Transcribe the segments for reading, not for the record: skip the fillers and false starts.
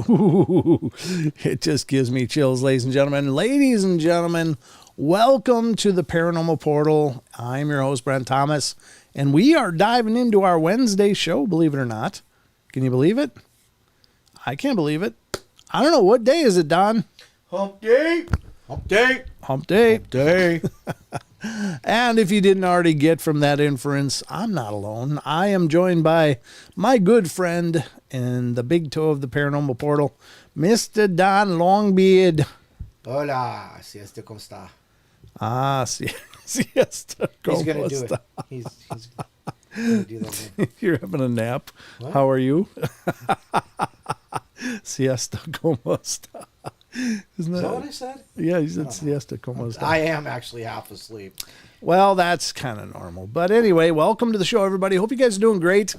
Ooh, it just gives me chills, ladies and gentlemen. Ladies and gentlemen, welcome to the Paranormal Portal. I'm your host, Brent Thomas, and we are diving into our Wednesday show, believe it or not. Can you believe it? I can't believe it. I don't know. What day is it, Don? Hump day. Hump day. Hump day. Hump day. And if you didn't already get from that inference, I'm not alone. I am joined by my good friend and the big toe of the Paranormal Portal, Mr. Don Longbeard. Hola, siesta, ¿cómo está? Ah, siesta, ¿cómo He's going to do está? it. He's going to do that again. You're having a nap. What? How are you? Siesta, ¿cómo está? Isn't Is that what I said? Yeah, you said siesta, ¿cómo está? I am actually half asleep. Well, that's kind of normal. But anyway, welcome to the show, everybody. Hope you guys are doing great.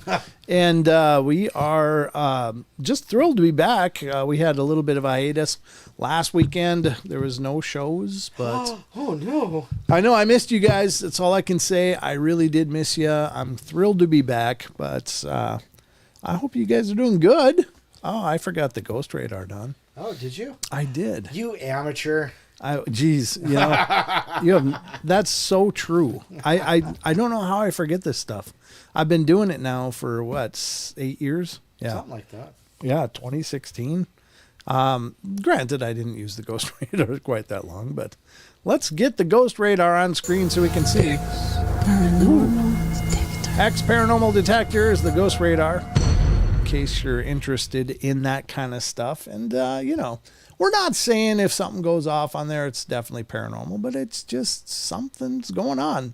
And we are just thrilled to be back. We had a little bit of a hiatus last weekend. There was no shows, but... Oh, no. I know, I missed you guys. That's all I can say. I really did miss you. I'm thrilled to be back, but I hope you guys are doing good. Oh, I forgot the Ghost Radar, Don. Oh, did you? I did. You amateur. Geez, you know, that's so true. I don't know how I forget this stuff. I've been doing it now for what, 8 years? Yeah, Something like that. Yeah, 2016. Granted, I didn't use the Ghost Radar quite that long, but let's get the Ghost Radar on screen so we can see. Paranormal Detector is the Ghost Radar, in case you're interested in that kind of stuff. And, you know, we're not saying if something goes off on there, it's definitely paranormal, but it's just something's going on.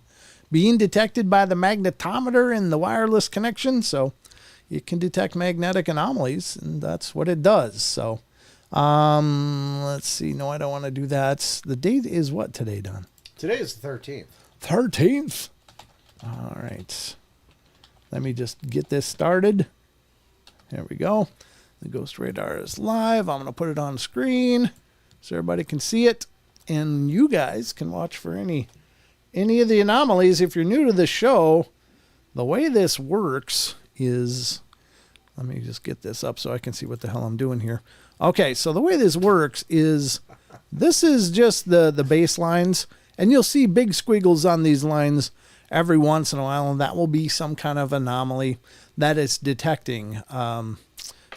Being detected by the magnetometer in the wireless connection, so it can detect magnetic anomalies, and that's what it does. So, let's see. No, I don't want to do that. The date is what today, Don? Today is the 13th. 13th? All right. Let me just get this started. There we go. The Ghost Radar is live. I'm going to put it on screen so everybody can see it. And you guys can watch for any of the anomalies. If you're new to the show, the way this works is... Let me just get this up so I can see what the hell I'm doing here. Okay, so the way this works is this is just the baselines. And you'll see big squiggles on these lines every once in a while. And that will be some kind of anomaly that it's detecting.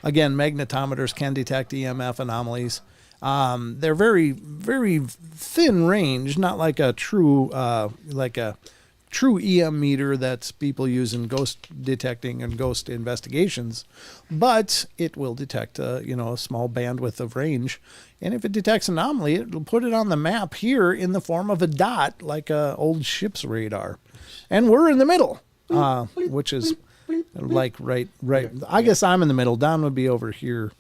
Again, magnetometers can detect EMF anomalies. They're very, very thin range, not like a true EM meter that people use in ghost detecting and ghost investigations, but it will detect a small bandwidth of range. And if it detects anomaly, it'll put it on the map here in the form of a dot, like a old ship's radar. And we're in the middle, which is like right. I guess I'm in the middle. Don would be over here,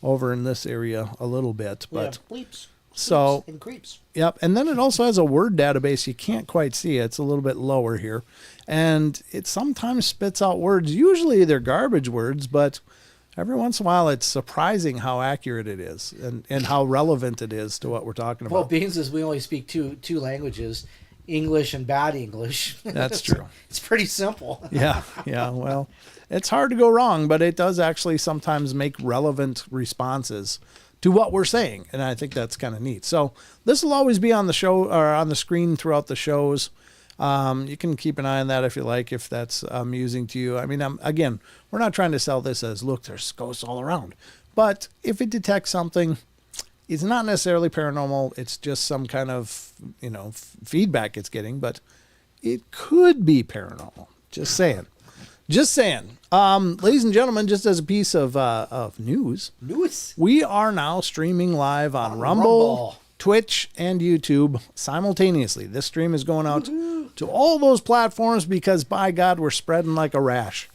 over in this area a little bit, but bleeps. So and creeps. Yep, and then it also has a word database. You can't quite see it. It's a little bit lower here, and it sometimes spits out words. Usually they're garbage words, but every once in a while it's surprising how accurate it is and how relevant it is to what we're talking about. Well, being as we only speak two languages, English and bad English. That's true. It's pretty simple. Yeah. Well, it's hard to go wrong, but it does actually sometimes make relevant responses to what we're saying, and I think that's kind of neat. So this will always be on the show or on the screen throughout the shows. You can keep an eye on that if you like, if that's amusing to you. I mean, again, we're not trying to sell this as, look, there's ghosts all around. But if it detects something, it's not necessarily paranormal. It's just some kind of, feedback it's getting, but it could be paranormal. Just saying. Ladies and gentlemen, just as a piece of news, we are now streaming live on Rumble, Twitch, and YouTube simultaneously. This stream is going out to all those platforms because, by God, we're spreading like a rash.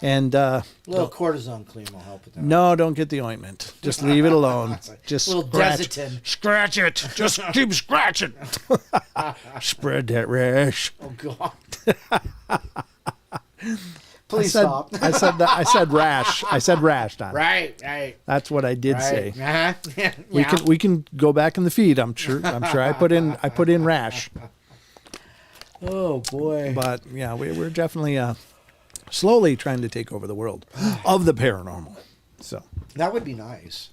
And A little cortisone cream will help with that. no, don't get the ointment. Just leave it alone. Just A little scratch, Desitin. scratch it. Just keep scratching. Spread that rash. Oh God. Please stop. I said rash. I said rash, Don. Right. That's what I did say. Uh-huh. Yeah. We can go back in the feed. I'm sure I put in rash. Oh boy. But yeah, we're definitely slowly trying to take over the world of the paranormal. So That would be nice.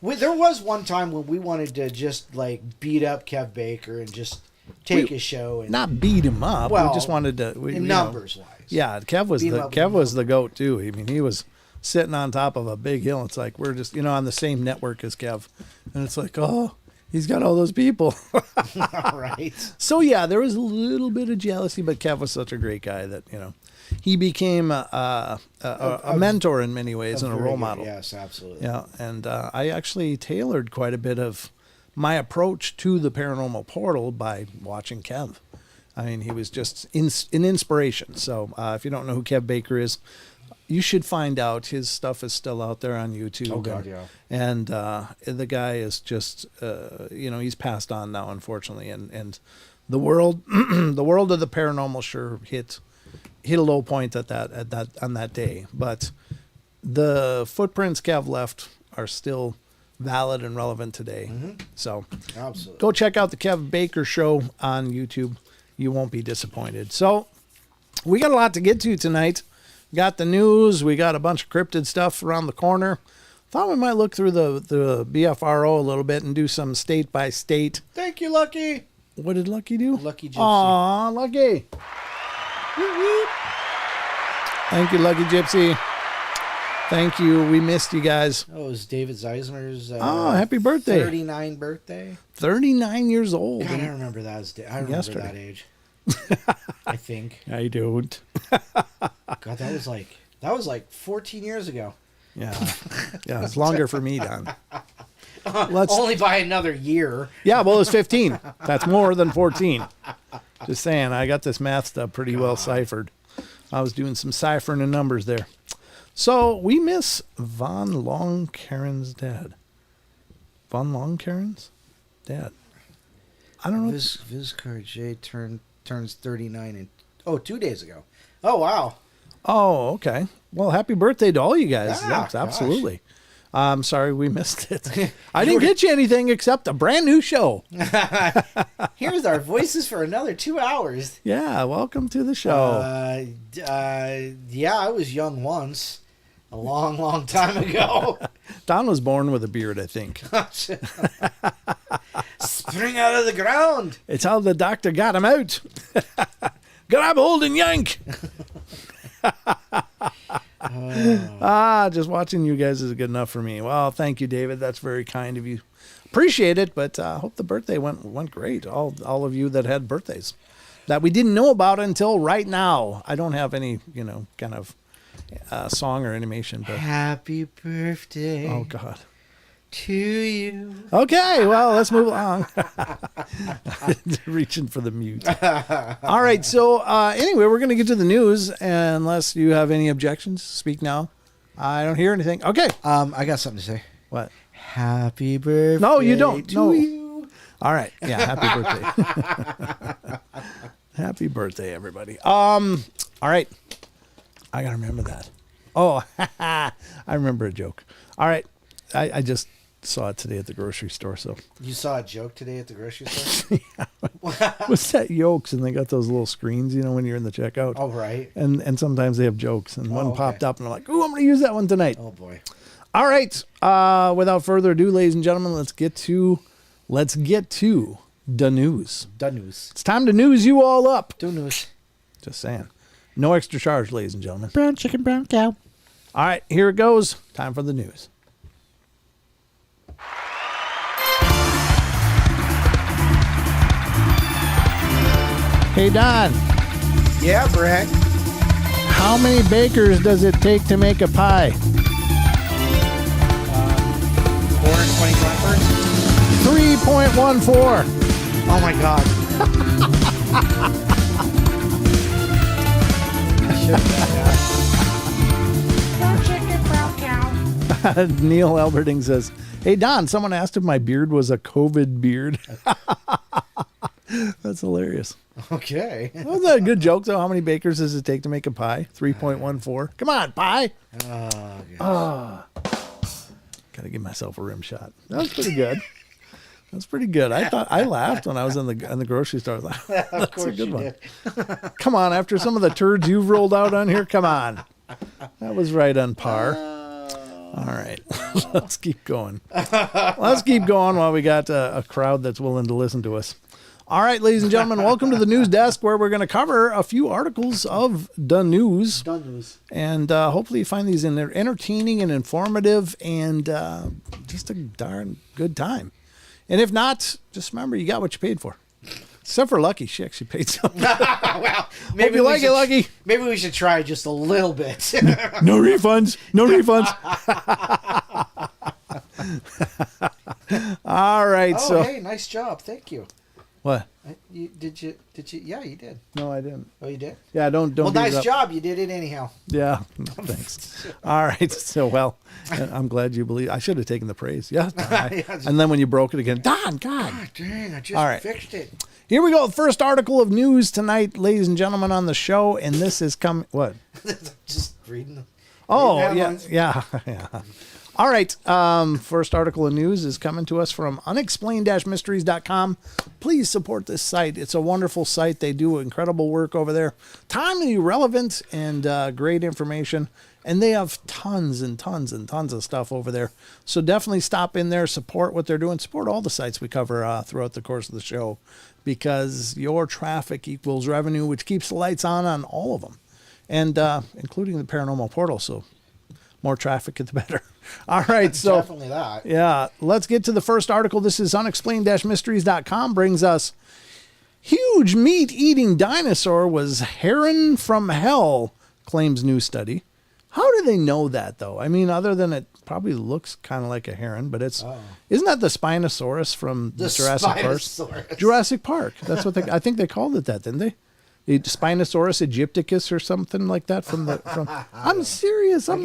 There was one time when we wanted to just like beat up Kev Baker and just take his show and not beat him up. Well, we just wanted to numbers wise. Yeah, Kev was the goat too. I mean, he was sitting on top of a big hill. It's like we're just on the same network as Kev, and it's like, oh, he's got all those people. Right. So yeah, there was a little bit of jealousy, but Kev was such a great guy that he became a mentor in many ways and a role model. Yes, absolutely. Yeah, and I actually tailored quite a bit of my approach to the Paranormal Portal by watching Kev. I mean, he was just an inspiration. So if you don't know who Kev Baker is, you should find out. His stuff is still out there on YouTube. Oh God, yeah. And the guy is just, he's passed on now, unfortunately. And the world, the world of the paranormal sure hit a low point on that day. But the footprints Kev left are still valid and relevant today. Mm-hmm. So absolutely, go check out the Kev Baker Show on YouTube. You won't be disappointed. So we got a lot to get to tonight. Got the news. We got a bunch of cryptid stuff around the corner. Thought we might look through the BFRO a little bit and do some state by state. Thank you, Lucky. What did Lucky do? Lucky Gypsy. Aw, Lucky. Thank you, Lucky Gypsy. Thank you. We missed you guys. Oh, it was David Zeisner's happy birthday. 39 birthday. 39 years old. God, I remember that. I remember that age. I think. I don't. God, that was like 14 years ago. Yeah. Yeah, it's longer for me, Don. Only by another year. Yeah, well, it's 15. That's more than 14. Just saying, I got this math stuff pretty well ciphered. I was doing some ciphering and numbers there. So we miss Von Longcaren's dad. Von Longcaren's dad. I don't know. Viz J turns 39 in 2 days ago. Oh wow. Oh, okay. Well, happy birthday to all you guys. Yeah, Yes, absolutely. I'm sorry we missed it. I didn't get you anything except a brand new show. Here's our voices for another 2 hours. Yeah, welcome to the show. Yeah, I was young once. A long, long time ago. Don was born with a beard, I think. Spring out of the ground. It's how the doctor got him out. Grab hold and yank. Just watching you guys is good enough for me. Well, thank you, David. That's very kind of you. Appreciate it, but I hope the birthday went great. All of you that had birthdays that we didn't know about until right now. I don't have any, kind of song or animation, but happy birthday. Oh God. To you. Okay, well, let's move along. Reaching for the mute. All right, so anyway, we're going to get to the news. Unless you have any objections, speak now. I don't hear anything. Okay. I got something to say. What? Happy birthday. No, you don't. To you. All right. Yeah, happy birthday. Happy birthday, everybody. All right. I got to remember that. Oh, I remember a joke. All right. I just saw it today at the grocery store. So you saw a joke today at the grocery store? What's that? Yolks, and they got those little screens, when you're in the checkout. Oh, right. And sometimes they have jokes, and one popped up, and I'm like, "Ooh, I'm going to use that one tonight." Oh boy. All right. Without further ado, ladies and gentlemen, let's get to the news. The news. It's time to news you all up. The news. Just saying. No extra charge, ladies and gentlemen. Brown chicken, brown cow. All right, here it goes. Time for the news. Hey, Don. Yeah, Brett. How many bakers does it take to make a pie? 420 Blackbirds. 3.14. Oh my God. I should have done that. Neil Alberting says, "Hey Don, someone asked if my beard was a COVID beard." That's hilarious. Okay. Wasn't that a good joke though? How many bakers does it take to make a pie? 3.14. Come on, pie. Gotta give myself a rim shot. That was pretty good. That's pretty good. I laughed when I was in the grocery store. Of course, a good one. Did. Come on, after some of the turds you've rolled out on here, come on. That was right on par. All right, let's keep going. Let's keep going while we got a crowd that's willing to listen to us. All right, ladies and gentlemen, welcome to the news desk where we're going to cover a few articles of the news. And hopefully you find these in there entertaining and informative and just a darn good time. And if not, just remember you got what you paid for. Except for Lucky. She actually paid something. Well, maybe you like it, Lucky. Maybe we should try just a little bit. No refunds. No refunds. All right. Hey, nice job. Thank you. What? Did you? Yeah, you did. No, I didn't. Oh, you did? Yeah, don't. Well, nice job. You did it anyhow. Yeah, thanks. All right. So, I'm glad you believe. I should have taken the praise. Yeah. And then when you broke it again, Don, God. Oh, dang, I just fixed it. Here we go. First article of news tonight, ladies and gentlemen, on the show. And this is coming. What? Just reading. Oh, yeah. All right. First article of news is coming to us from unexplained-mysteries.com. Please support this site. It's a wonderful site. They do incredible work over there. Timely, relevant, and great information. And they have tons and tons and tons of stuff over there. So definitely stop in there, support what they're doing. Support all the sites we cover throughout the course of the show because your traffic equals revenue, which keeps the lights on all of them, and including the Paranormal Portal. So more traffic, the better. All right. So definitely that. Yeah. Let's get to the first article. This is unexplained-mysteries.com brings us huge meat-eating dinosaur was heron from hell, claims new study. How do they know that, though? I mean, other than it probably looks kind of like a heron, but isn't that the Spinosaurus from Jurassic Park? Jurassic Park. That's what I think they called it that, didn't they? The Spinosaurus aegypticus or something like that I'm serious. I don't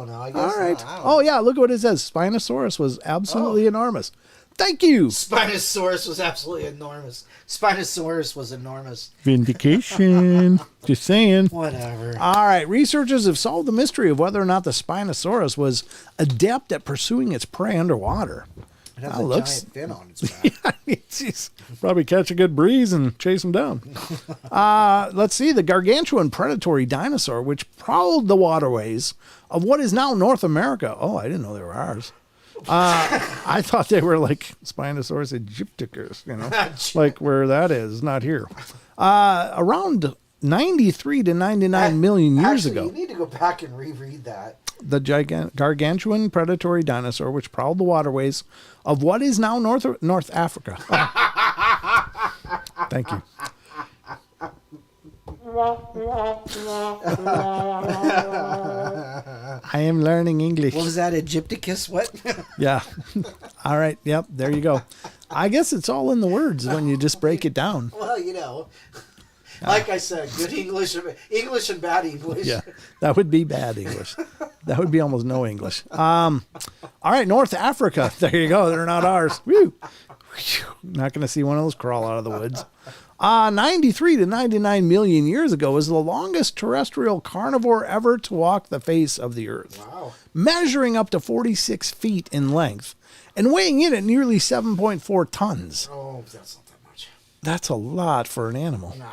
know. I guess all right. Oh, yeah. Look what it says. Spinosaurus was absolutely enormous. Thank you. Spinosaurus was absolutely enormous. Spinosaurus was enormous. Vindication. Just saying. Whatever. All right. Researchers have solved the mystery of whether or not the Spinosaurus was adept at pursuing its prey underwater. It has a giant fin on its back. Yeah, geez, probably catch a good breeze and chase them down. Let's see. The gargantuan predatory dinosaur, which prowled the waterways of what is now North America. Oh, I didn't know they were ours. I thought they were like Spinosaurus aegypticus, like where that is, not here. Around 93 to 99 million years ago. You need to go back and reread that. The gargantuan predatory dinosaur, which prowled the waterways of what is now North Africa. Oh. Thank you. I am learning English. What was that, Aegypticus? What? Yeah. All right. Yep. There you go. I guess it's all in the words when you just break it down. Well, like I said, good English and bad English. Yeah, that would be bad English. That would be almost no English. All right, North Africa. There you go. They're not ours. Whew. Not going to see one of those crawl out of the woods. 93 to 99 million years ago was the longest terrestrial carnivore ever to walk the face of the earth. Wow. Measuring up to 46 feet in length and weighing in at nearly 7.4 tons. Oh, that's not that much. That's a lot for an animal. Nah.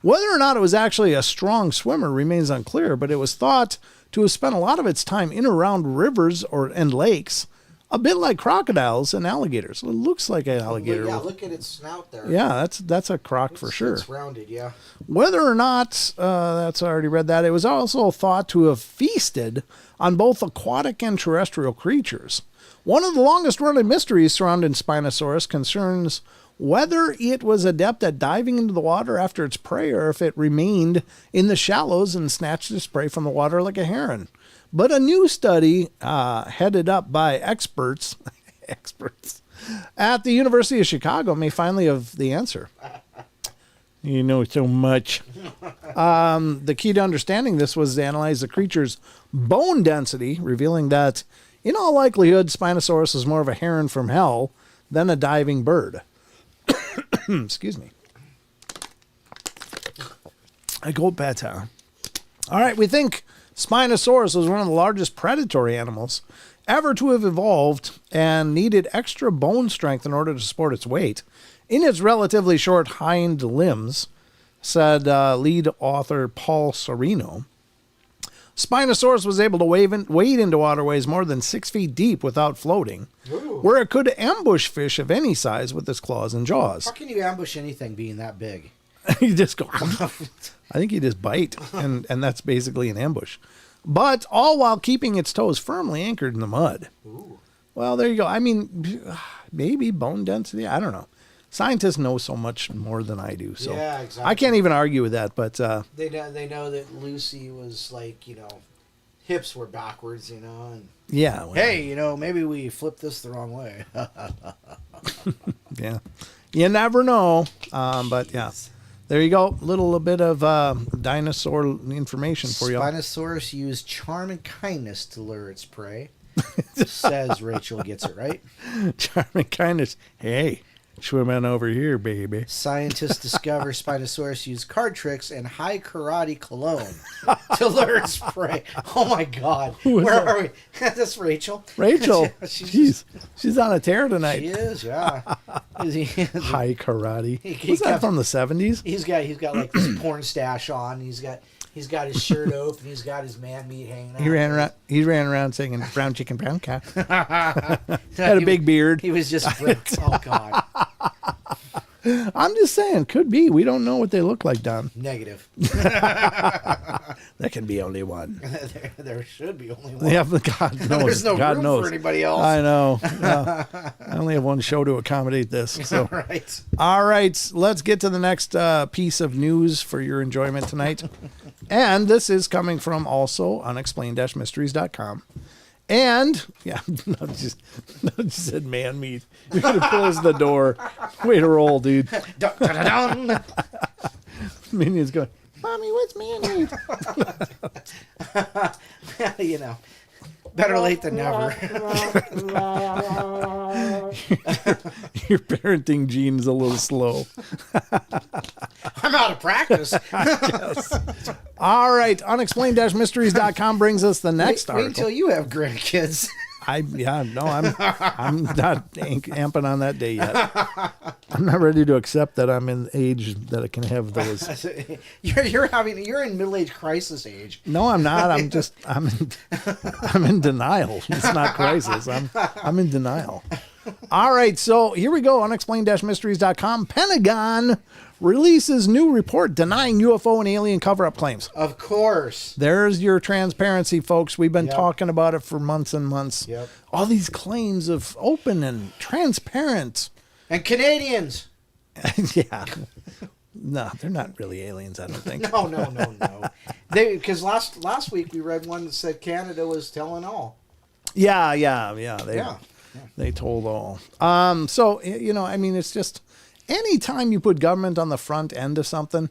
Whether or not it was actually a strong swimmer remains unclear, but it was thought to have spent a lot of its time in and around rivers and lakes, a bit like crocodiles and alligators. It looks like an alligator. Yeah, look at its snout there. Yeah, that's a croc for sure. It's rounded, yeah. Whether or not, that's I already read that, it was also thought to have feasted on both aquatic and terrestrial creatures. One of the longest running mysteries surrounding Spinosaurus concerns whether it was adept at diving into the water after its prey or if it remained in the shallows and snatched its prey from the water like a heron. But a new study headed up by experts at the University of Chicago may finally have the answer. You know so much. The key to understanding this was to analyze the creature's bone density, revealing that In all likelihood, Spinosaurus is more of a heron from hell than a diving bird. Excuse me. I go better. All right, we think Spinosaurus was one of the largest predatory animals ever to have evolved and needed extra bone strength in order to support its weight. In its relatively short hind limbs, said lead author Paul Serino, Spinosaurus was able to wade into waterways more than 6 feet deep without floating, where it could ambush fish of any size with its claws and jaws. How can you ambush anything being that big? You just go, I think you just bite, and that's basically an ambush. But all while keeping its toes firmly anchored in the mud. Ooh. Well, there you go. I mean, maybe bone density. I don't know. Scientists know so much more than I do, so yeah, exactly. I can't even argue with that. But they know that Lucy was like, you know, hips were backwards, you know, and yeah. Well, hey, you know, maybe we flipped this the wrong way. yeah, you never know. But yeah, there you go. Little bit of dinosaur information for you. Spinosaurus used charm and kindness to lure its prey. Says Rachel gets it right. Charm and kindness. Hey. Swim on over here, baby. Scientists discover Spinosaurus used card tricks and high karate cologne to lure its prey. Oh my God. Where are we? That's Rachel. Rachel. she's on a tear tonight. She is, yeah. High karate. Was that from the 70s? He's got like this porn stash on. He's got his shirt open. He's got his man meat hanging out. He ran around singing brown chicken, brown cow. Had a big beard. He was just, oh God. I'm just saying, could be. We don't know what they look like, Don. Negative. There can be only one. there should be only one. Yeah, God knows. There's no God room knows. for anybody else. I know. Yeah. I only have one show to accommodate this. So. Right. All right, let's get to the next piece of news for your enjoyment tonight. And this is coming from also unexplained-mysteries.com. And, yeah, no, just said man meat. You're going to close the door. Way to roll, dude. Dun, dun, dun. Minion's going, Mommy, what's man meat? You know, better late than never. Your parenting gene is a little slow. I'm out of practice. All right, unexplained-mysteries.com brings us the next wait article. until you have grandkids. I'm not amping on that day yet. I'm not ready to accept that I'm in age that I can have those. You're in middle-age crisis age. No, I'm not. I'm in denial. It's not crisis. I'm in denial. All right, so here we go. Unexplained-mysteries.com. Pentagon releases new report denying UFO and alien cover-up claims. Of course. There's your transparency, folks. We've been talking about it for months and months. Yep. All these claims of open and transparent. And Canadians. Yeah. No, they're not really aliens, I don't think. No. Because last week we read one that said Canada was telling all. Yeah. They told all. So, you know, I mean, it's just anytime you put government on the front end of something,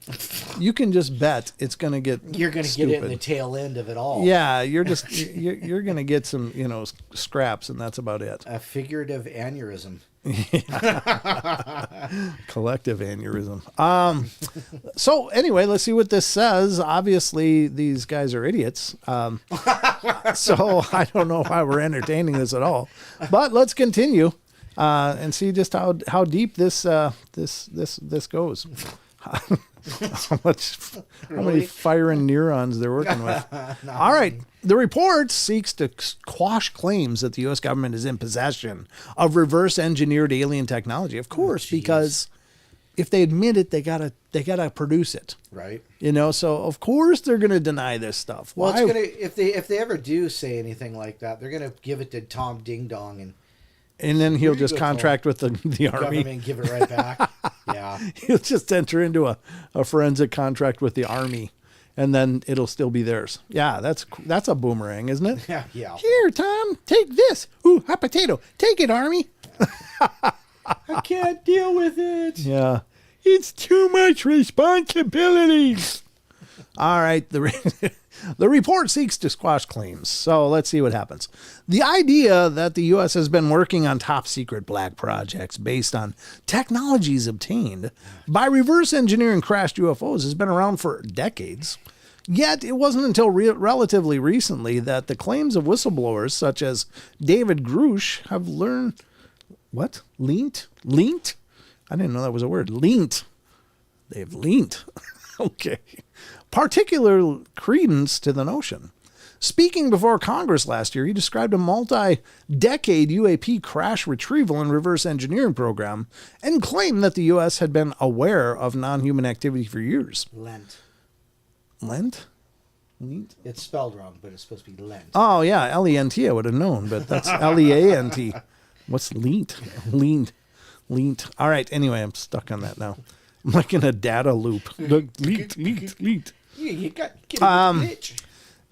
you can just bet it's going to get You're going to get it in the tail end of it all. Yeah, you're going to get some, you know, scraps, and that's about it. A figurative aneurysm. Collective aneurysm. So anyway, let's see what this says. Obviously, these guys are idiots. So I don't know why we're entertaining this at all. But let's continue and see just how deep this goes. How many firing neurons they're working with. All right. The report seeks to quash claims that the U.S. government is in possession of reverse engineered alien technology. Of course, because if they admit it, they gotta produce it. Right. You know, so of course they're gonna deny this stuff. Well, it's gonna if they ever do say anything like that, they're gonna give it to Tom Ding Dong and then he'll just contract with the army. Government and give it right back. Yeah. He'll just enter into a forensic contract with the army, and then it'll still be theirs. Yeah, that's a boomerang, isn't it? Yeah. Here, Tom, take this. Ooh, hot potato. Take it, army. I can't deal with it. Yeah. It's too much responsibility. All right. The report seeks to squash claims. So let's see what happens. The idea that the U.S. has been working on top secret black projects based on technologies obtained by reverse engineering crashed UFOs has been around for decades. Yet it wasn't until relatively recently that the claims of whistleblowers such as David Grush have learned... What? Leant? I didn't know that was a word. Leant. They've leant. Okay. Particular credence to the notion. Speaking before Congress last year, he described a multi-decade UAP crash retrieval and reverse engineering program and claimed that the U.S. had been aware of non-human activity for years. Lent. Lent? Leant? It's spelled wrong, but it's supposed to be Lent. Oh, yeah. L-E-N-T I would have known, but that's L-E-A-N-T. What's leant? Leant. All right. Anyway, I'm stuck on that now. I'm like in a data loop. Leant. Yeah, you got get a bitch.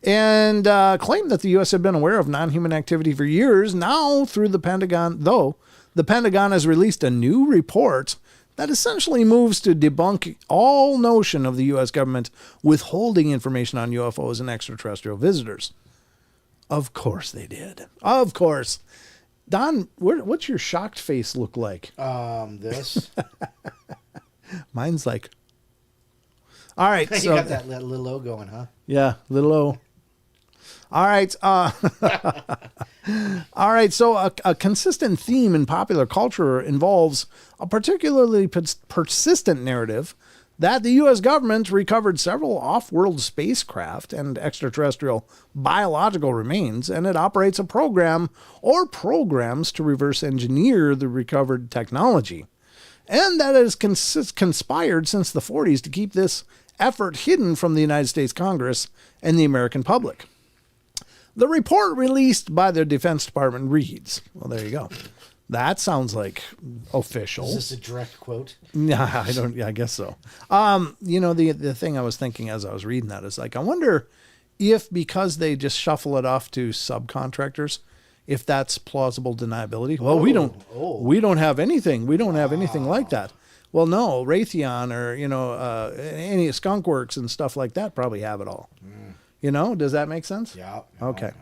And claimed that the U.S. had been aware of non-human activity for years. Now, through the Pentagon, the Pentagon has released a new report that essentially moves to debunk all notion of the U.S. government withholding information on UFOs and extraterrestrial visitors. Of course they did. Of course. Don, what's your shocked face look like? This. Mine's like... All right. You So got that little O going, huh? Yeah, little O. All right. All right. So a consistent theme in popular culture involves a particularly persistent narrative that the U.S. government recovered several off-world spacecraft and extraterrestrial biological remains, and it operates a program or programs to reverse engineer the recovered technology. And that has conspired since the 40s to keep this effort hidden from the United States Congress and the American public. The report released by the Defense Department reads, well, there you go. That sounds like official. Is this a direct quote? Yeah, I guess so. The thing I was thinking as I was reading that is like, I wonder if because they just shuffle it off to subcontractors, if that's plausible deniability. Well, we don't have anything. We don't have anything like that. Well, no, Raytheon or, any Skunkworks and stuff like that probably have it all. Does that make sense? Yeah. Okay.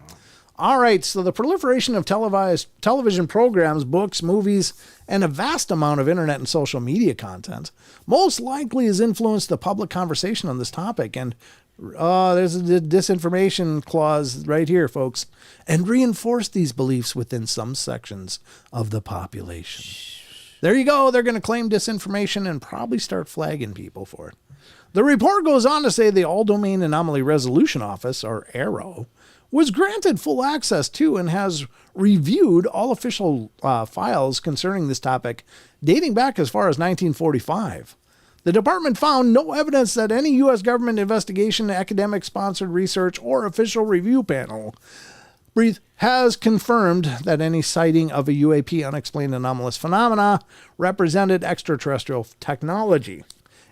All right. So the proliferation of television programs, books, movies, and a vast amount of internet and social media content most likely has influenced the public conversation on this topic. And there's a disinformation clause right here, folks, and reinforced these beliefs within some sections of the population. There you go. They're going to claim disinformation and probably start flagging people for it. The report goes on to say the All Domain Anomaly Resolution Office, or AARO, was granted full access to and has reviewed all official files concerning this topic dating back as far as 1945. The department found no evidence that any U.S. government investigation, academic-sponsored research, or official review panel has confirmed that any sighting of a UAP unexplained anomalous phenomena represented extraterrestrial technology.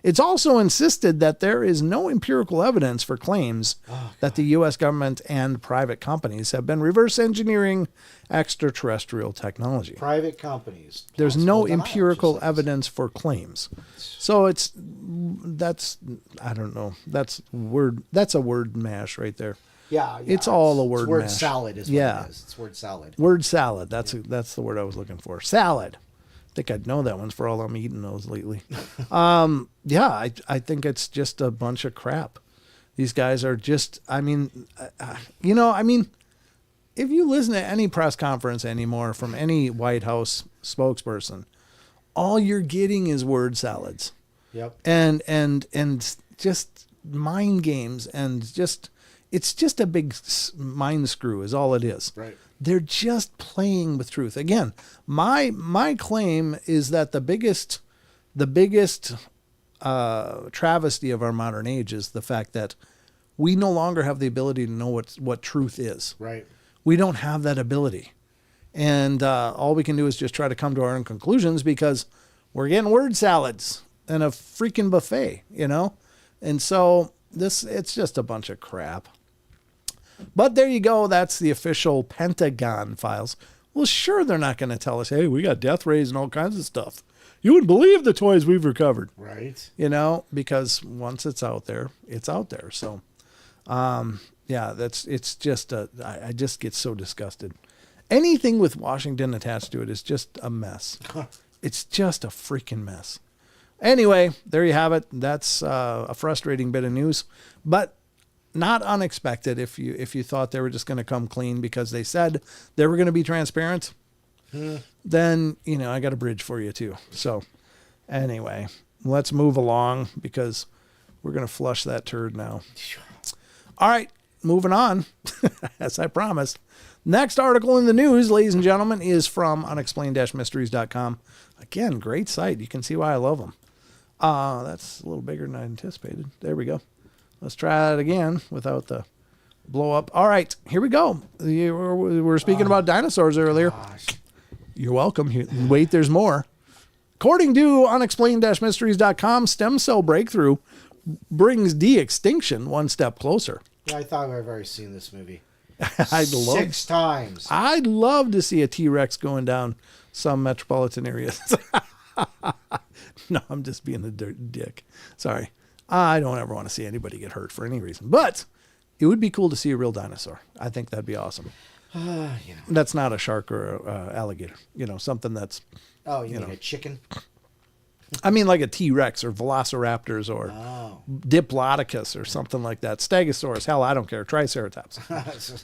It's also insisted that there is no empirical evidence for claims that the U.S. government and private companies have been reverse engineering extraterrestrial technology. Private companies. There's no empirical evidence for claims. So that's a word mash right there. Yeah. It's all a word word mash. Salad is what it is. It's word salad. Word salad. That's the word I was looking for. Salad. I think I'd know that one for all I'm eating those lately. I think it's just a bunch of crap. These guys are just, if you listen to any press conference anymore from any White House spokesperson, all you're getting is word salads. Yep. And just mind games and just, it's just a big mind screw is all it is. Right. They're just playing with truth. Again, my claim is that the biggest travesty of our modern age is the fact that we no longer have the ability to know what truth is. Right. We don't have that ability. And all we can do is just try to come to our own conclusions because we're getting word salads and a freaking buffet, And so it's just a bunch of crap. But there you go. That's the official Pentagon files. Well, sure, they're not going to tell us, hey, we got death rays and all kinds of stuff. You wouldn't believe the toys we've recovered. Right. Because once it's out there, it's out there. So Yeah, it's just I just get so disgusted. Anything with Washington attached to it is just a mess. It's just a freaking mess. Anyway, there you have it. That's a frustrating bit of news, but not unexpected if you thought they were just going to come clean because they said they were going to be transparent. Then, I got a bridge for you too. So anyway, let's move along because we're going to flush that turd now. All right, moving on, as I promised. Next article in the news, ladies and gentlemen, is from unexplained-mysteries.com. Again, great site. You can see why I love them. That's a little bigger than I anticipated. There we go. Let's try it again without the blow up. All right, here we go. We were speaking about dinosaurs earlier. Gosh. You're welcome. Wait, there's more. According to unexplained-mysteries.com, stem cell breakthrough brings de-extinction one step closer. Yeah, I thought I've already seen this movie. 6 times. I'd love to see a T-Rex going down some metropolitan areas. No, I'm just being a dick. Sorry. I don't ever want to see anybody get hurt for any reason. But it would be cool to see a real dinosaur. I think that'd be awesome. That's not a shark or a alligator. Something that's... Oh, you mean a chicken? I mean like a T-Rex or Velociraptors or Diplodocus or something like that. Stegosaurus. Hell, I don't care. Triceratops.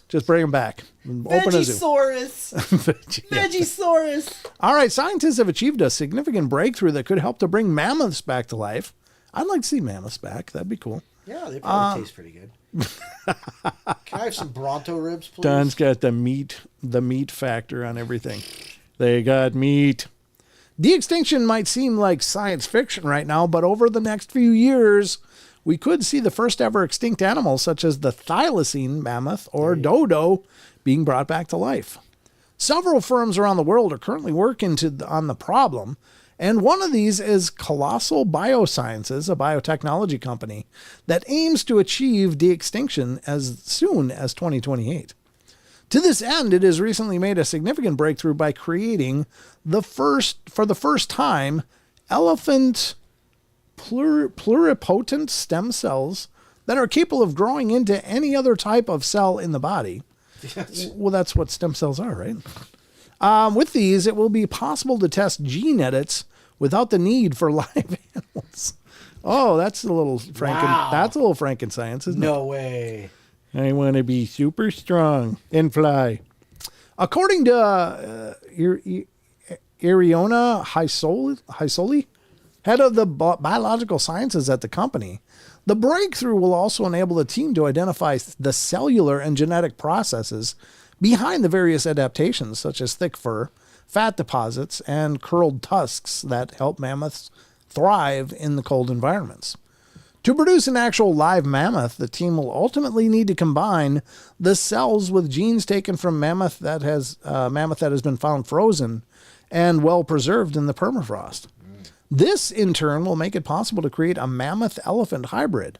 Just bring them back. Open a zoo. Vegisaurus. All right. Scientists have achieved a significant breakthrough that could help to bring mammoths back to life. I'd like to see mammoths back. That'd be cool. Yeah, they probably taste pretty good. Can I have some Bronto ribs, please? Don's got the meat factor on everything. They got meat. De-extinction might seem like science fiction right now, but over the next few years, we could see the first ever extinct animals, such as the thylacine mammoth or dodo, being brought back to life. Several firms around the world are currently working on the problem, and one of these is Colossal Biosciences, a biotechnology company that aims to achieve de-extinction as soon as 2028. To this end, it has recently made a significant breakthrough by creating for the first time, elephant pluripotent stem cells that are capable of growing into any other type of cell in the body. Well, that's what stem cells are, right? With these, it will be possible to test gene edits without the need for live animals. Oh, that's a little That's a little Frankenscience, isn't it? No way. I want to be super strong and fly. According to Iriona Hisoli, head of the biological sciences at the company, the breakthrough will also enable the team to identify the cellular and genetic processes behind the various adaptations, such as thick fur, fat deposits, and curled tusks that help mammoths thrive in the cold environments. To produce an actual live mammoth, the team will ultimately need to combine the cells with genes taken from mammoth that has been found frozen and well preserved in the permafrost. This, in turn, will make it possible to create a mammoth-elephant hybrid.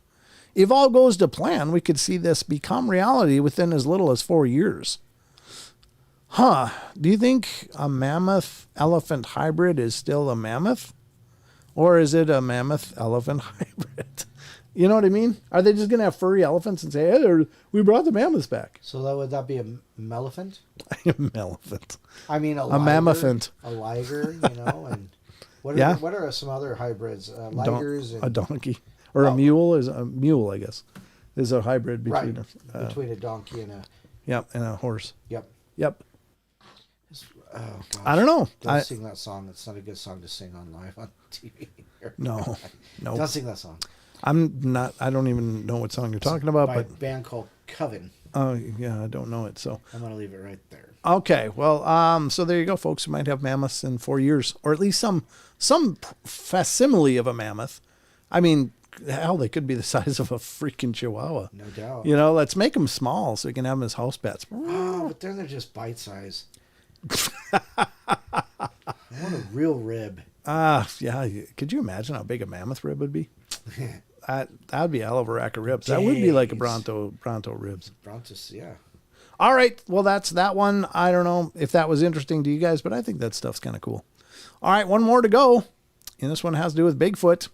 If all goes to plan, we could see this become reality within as little as 4 years. Do you think a mammoth-elephant hybrid is still a mammoth? Or is it a mammoth-elephant hybrid? You know what I mean? Are they just going to have furry elephants and say, hey, we brought the mammoths back? So would that be a melephant? A melephant. I mean, a mammothant. A liger, and what are some other hybrids? Ligers and... A donkey. Or a mule is a mule, I guess, is a hybrid between between a donkey and a... Yep, and a horse. Yep. Oh, gosh. I don't know. Don't sing that song. It's not a good song to sing on live on TV. No. Don't sing that song. I don't even know what song you're talking about. By a band called Coven. Oh, yeah, I don't know it, so. I'm going to leave it right there. Okay, well, so there you go, folks. We might have mammoths in 4 years, or at least some facsimile of a mammoth. I mean, hell, they could be the size of a freaking chihuahua. No doubt. Let's make them small so we can have them as house pets. Oh, but then they're just bite size. I want a real rib. Yeah. Could you imagine how big a mammoth rib would be? That'd be a hell of a rack of ribs. That would be like a Bronto ribs. Brontos, yeah. All right. Well, that's that one. I don't know if that was interesting to you guys, but I think that stuff's kind of cool. All right. One more to go. And this one has to do with Bigfoot.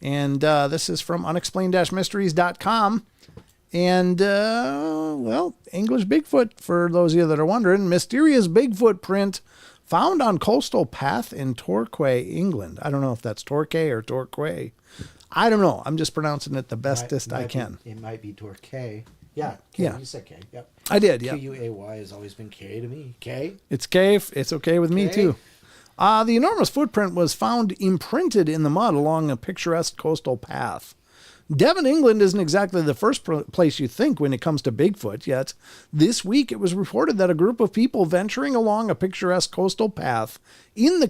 And this is from unexplained-mysteries.com. And, English Bigfoot, for those of you that are wondering, mysterious Bigfoot print found on coastal path in Torquay, England. I don't know if that's Torquay or Torquay. I don't know. I'm just pronouncing it the bestest I can. It might be Torquay. Yeah. K, Yeah. You said K. Yep. I did, yeah. K-U-A-Y has always been K to me. K? It's K. It's okay with me, K. too. The enormous footprint was found imprinted in the mud along a picturesque coastal path. Devon, England isn't exactly the first place you think when it comes to Bigfoot, yet this week it was reported that a group of people venturing along a picturesque coastal path in the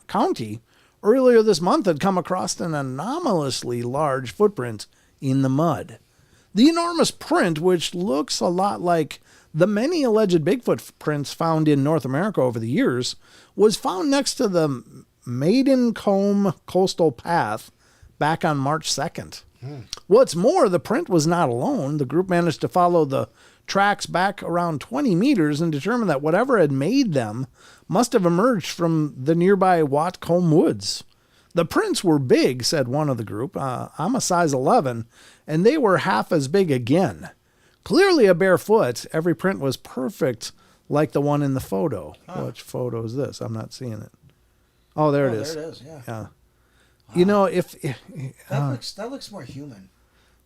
county earlier this month had come across an anomalously large footprint in the mud. The enormous print, which looks a lot like the many alleged Bigfoot prints found in North America over the years, was found next to the Maidencombe coastal path back on March 2nd. What's more, the print was not alone. The group managed to follow the tracks back around 20 meters and determined that whatever had made them must have emerged from the nearby Watcombe Woods. The prints were big, said one of the group. I'm a size 11, and they were half as big again. Clearly a bare foot. Every print was perfect, like the one in the photo. Which photo is this? I'm not seeing it. Oh, there it is. There it is, yeah. Yeah. You know, if that looks more human.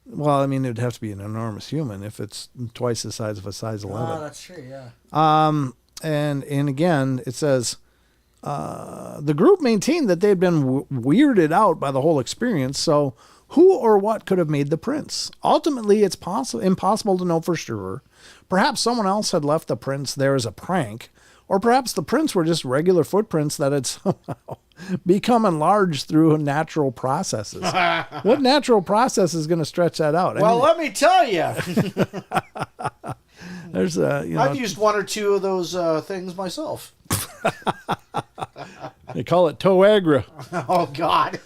well, I mean, it would have to be an enormous human if it's twice the size of a size 11. Oh, that's true, yeah. And again, it says the group maintained that they'd been weirded out by the whole experience. So, who or what could have made the prints? Ultimately, it's impossible to know for sure. Perhaps someone else had left the prints there as a prank, or perhaps the prints were just regular footprints that had somehow become enlarged through natural processes. What natural process is going to stretch that out? Well, let me tell you. There's I've used one or two of those things myself. They call it Toagra. Oh, God.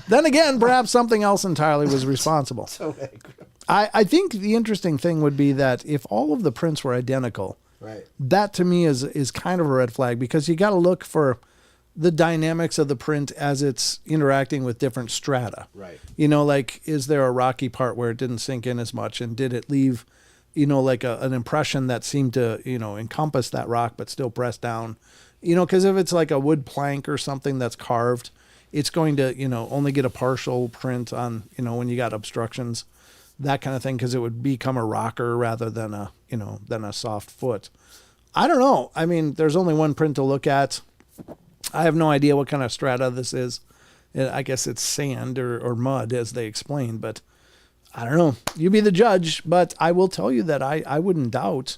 Then again, perhaps something else entirely was responsible. Toagra. I think the interesting thing would be that if all of the prints were identical, Right. that to me is kind of a red flag, because you got to look for the dynamics of the print as it's interacting with different strata. Right. You know, like, is there a rocky part where it didn't sink in as much, and did it leave, like an impression that seemed to, encompass that rock but still press down? Because if it's like a wood plank or something that's carved, it's going to, only get a partial print on, when you got obstructions, that kind of thing, because it would become a rocker rather than a soft foot. I don't know. I mean, there's only one print to look at. I have no idea what kind of strata this is. I guess it's sand or mud, as they explained, but I don't know. You be the judge, but I will tell you that I wouldn't doubt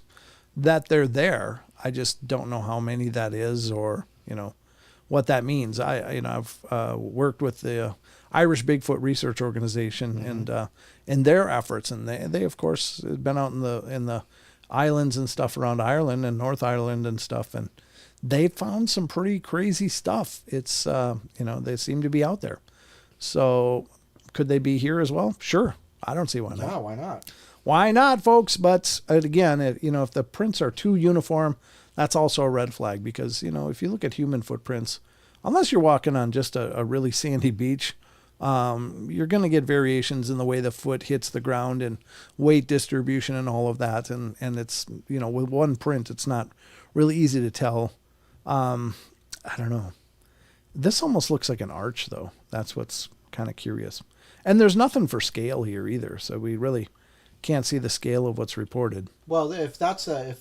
that they're there. I just don't know how many that is, or, what that means. I've worked with the Irish Bigfoot Research Organization and their efforts, and they of course have been out in the islands and stuff around Ireland and North Ireland and stuff, and they found some pretty crazy stuff. It's they seem to be out there. So could they be here as well? Sure. I don't see why not. No, why not? Why not, folks? But again, if the prints are too uniform, that's also a red flag, because, if you look at human footprints, unless you're walking on just a really sandy beach, you're going to get variations in the way the foot hits the ground and weight distribution and all of that. And it's, with one print, it's not really easy to tell. I don't know. This almost looks like an arch, though. That's what's kind of curious. And there's nothing for scale here either, so we really can't see the scale of what's reported. Well, if that's a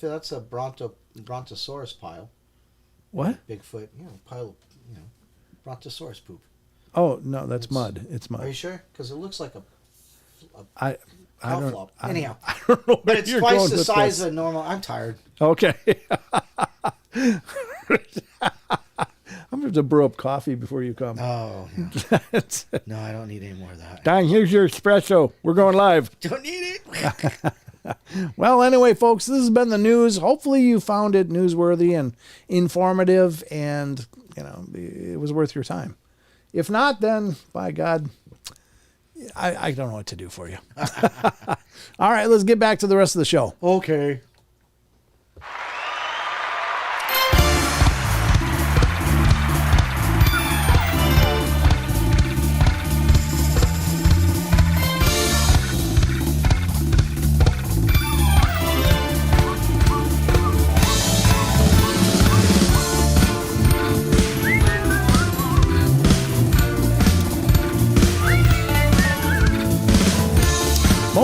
Brontosaurus pile. What? Bigfoot, pile of, Brontosaurus poop. Oh, no, that's mud. It's mud. Are you sure? Because it looks like I don't, flop. Anyhow. I don't know. But it's twice the size of normal. I'm tired. Okay. I'm going to brew up coffee before you come. Oh, yeah. No, I don't need any more of that. Don, here's your espresso. We're going live. Don't need it. Well, anyway, folks, this has been the news. Hopefully you found it newsworthy and informative, and, it was worth your time. If not, then, by God, I don't know what to do for you. All right, let's get back to the rest of the show. Okay.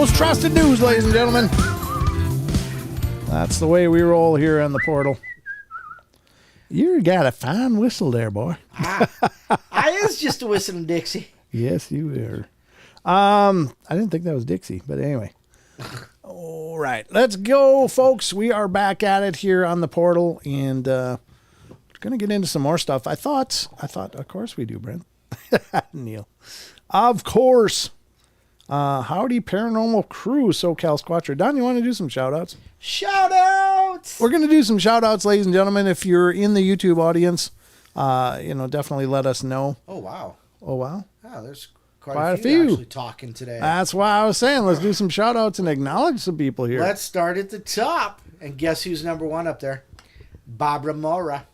most trusted news, ladies and gentlemen. That's the way we roll here on the portal. You got a fine whistle there, boy. I is just a whistling Dixie. Yes, you are. I didn't think that was Dixie, but anyway. All right, let's go, folks. We are back at it here on the portal, and we're gonna get into some more stuff. I thought, of course we do, Brent. Neil, of course. Howdy, paranormal crew, SoCal Squatcher. Don, you want to do some shout outs? Shout outs! We're going to do some shout outs, ladies and gentlemen. If you're in the YouTube audience, definitely let us know. Oh, wow. Oh, wow. Oh, there's quite a few actually talking today. That's why I was saying let's do some shout outs and acknowledge some people here. Let's start at the top. And guess who's number one up there? Barbara Mora.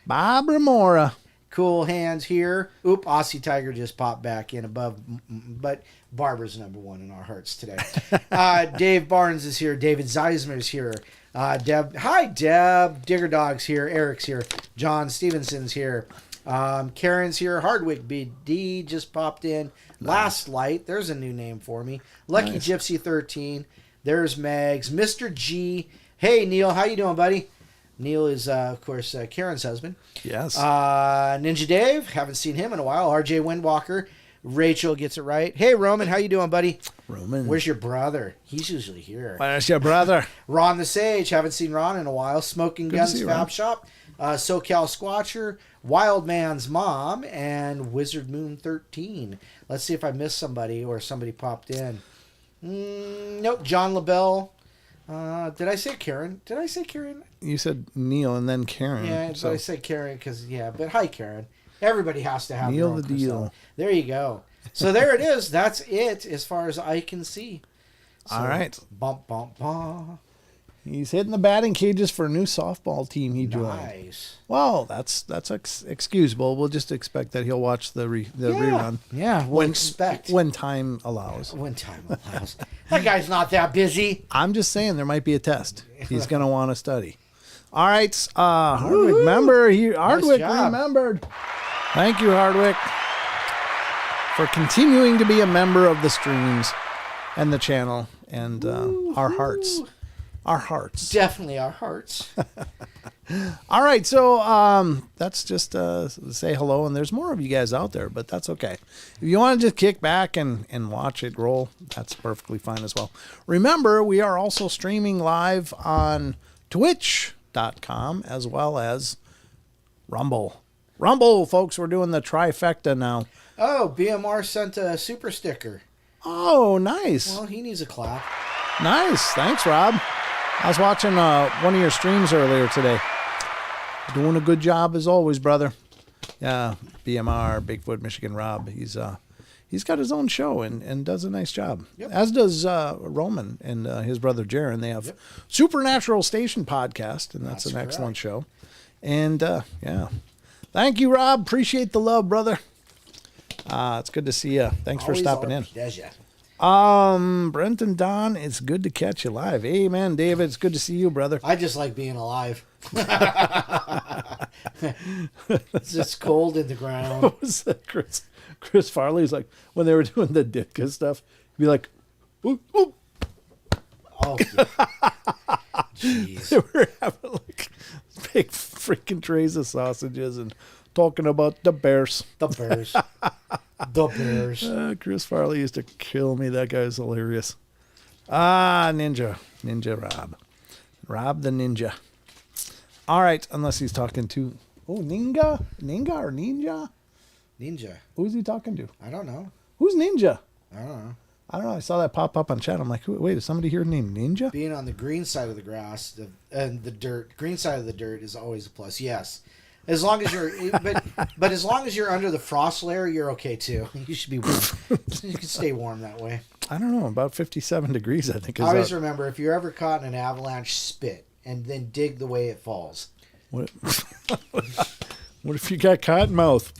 Barbara Mora. Cool hands here. Oop, Aussie Tiger just popped back in above. But Barbara's number one in our hearts today. Dave Barnes is here. David Zeismer is here. Deb. Hi, Deb. Digger Dog's here. Eric's here. John Stevenson's here. Karen's here. Hardwick BD just popped in. Nice. Last Light. There's a new name for me. Lucky nice. Gypsy 13. There's Megs. Mr. G. Hey, Neil. How you doing, buddy? Neil is, of course, Karen's husband. Yes. Ninja Dave. Haven't seen him in a while. RJ Windwalker. Rachel gets it right. Hey, Roman. How you doing, buddy? Roman. Where's your brother? He's usually here. Where's your brother? Ron the Sage. Haven't seen Ron in a while. Smoking Good Guns Fab Shop. SoCal Squatcher. Wild Man's Mom. And Wizard Moon 13. Let's see if I missed somebody or somebody popped in. Nope. John LaBelle. Did I say Karen? Did I say Karen? You said Neil and then Karen. Yeah, so I said Karen because, but hi, Karen. Everybody has to have Neil their own the deal. persona. There you go. So there it is. That's it as far as I can see. So, all right. Bump, bump, bump. He's hitting the batting cages for a new softball team he joined. Nice. Well, that's excusable. We'll just expect that he'll watch the rerun. Yeah, we'll expect. When time allows. When time allows. That guy's not that busy. I'm just saying there might be a test. He's going to want to study. All right. Hardwick, remember. Hardwick remembered. Thank you, Hardwick, for continuing to be a member of the streams and the channel and our hearts. Our hearts. Definitely our hearts. All right, so that's just say hello, and there's more of you guys out there, but that's okay. If you want to just kick back and watch it roll, that's perfectly fine as well. Remember, we are also streaming live on Twitch.com as well as Rumble. Rumble, folks, we're doing the trifecta now. Oh, BMR sent a super sticker. Oh, nice. Well, he needs a clap. Nice. Thanks, Rob. I was watching one of your streams earlier today. Doing a good job as always, brother. Yeah, BMR, Bigfoot, Michigan Rob. He's got his own show and does a nice job. Yep. As does Roman and his brother Jaron. They have Supernatural Station podcast, and that's an excellent show. And thank you, Rob. Appreciate the love, brother. It's good to see you. Thanks for stopping in. Pleasure. Brent and Don, it's good to catch you live. Amen, David. It's good to see you, brother. I just like being alive. It's just cold in the ground. What was that, Chris Farley's like when they were doing the Ditka stuff? He'd be like, "Whoop, whoop." Oh, jeez. They were having like big freaking trays of sausages and talking about the Bears. The Bears. The Bears. Chris Farley used to kill me. That guy is hilarious. Ninja Rob. Rob the Ninja. All right, unless he's talking to... Oh, Ninja or Ninja? Ninja. Who's he talking to? I don't know. Who's Ninja? I don't know. I saw that pop up on chat. I'm like, wait, is somebody here named Ninja? Being on the green side of the grass and the dirt, green side of the dirt is always a plus. Yes. As long as you're, but as long as you're under the frost layer, you're okay too. You should be warm. You can stay warm that way. I don't know, about 57 degrees, I think. I always remember, if you're ever caught in an avalanche, spit and then dig the way it falls. What if you got cotton mouth?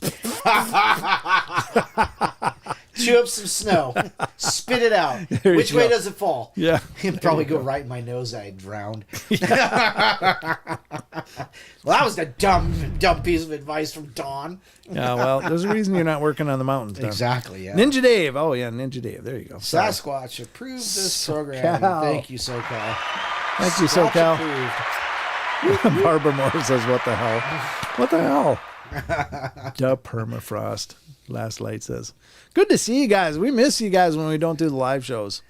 Chew up some snow. Spit it out. There you Which way go. does it fall? Yeah. It'd probably go right in my nose. I drowned. Well, that was a dumb piece of advice from Don. Yeah, well, there's a reason you're not working on the mountains, Don. Exactly, yeah. Ninja Dave. Oh, yeah, Ninja Dave. There you go. Sorry. Sasquatch approved this program. SoCal. Thank you, SoCal. Thank you, Squatch SoCal. approved. Barbara Moore says, what the hell? What the hell? Duh, permafrost. Last Light says, good to see you guys. We miss you guys when we don't do the live shows.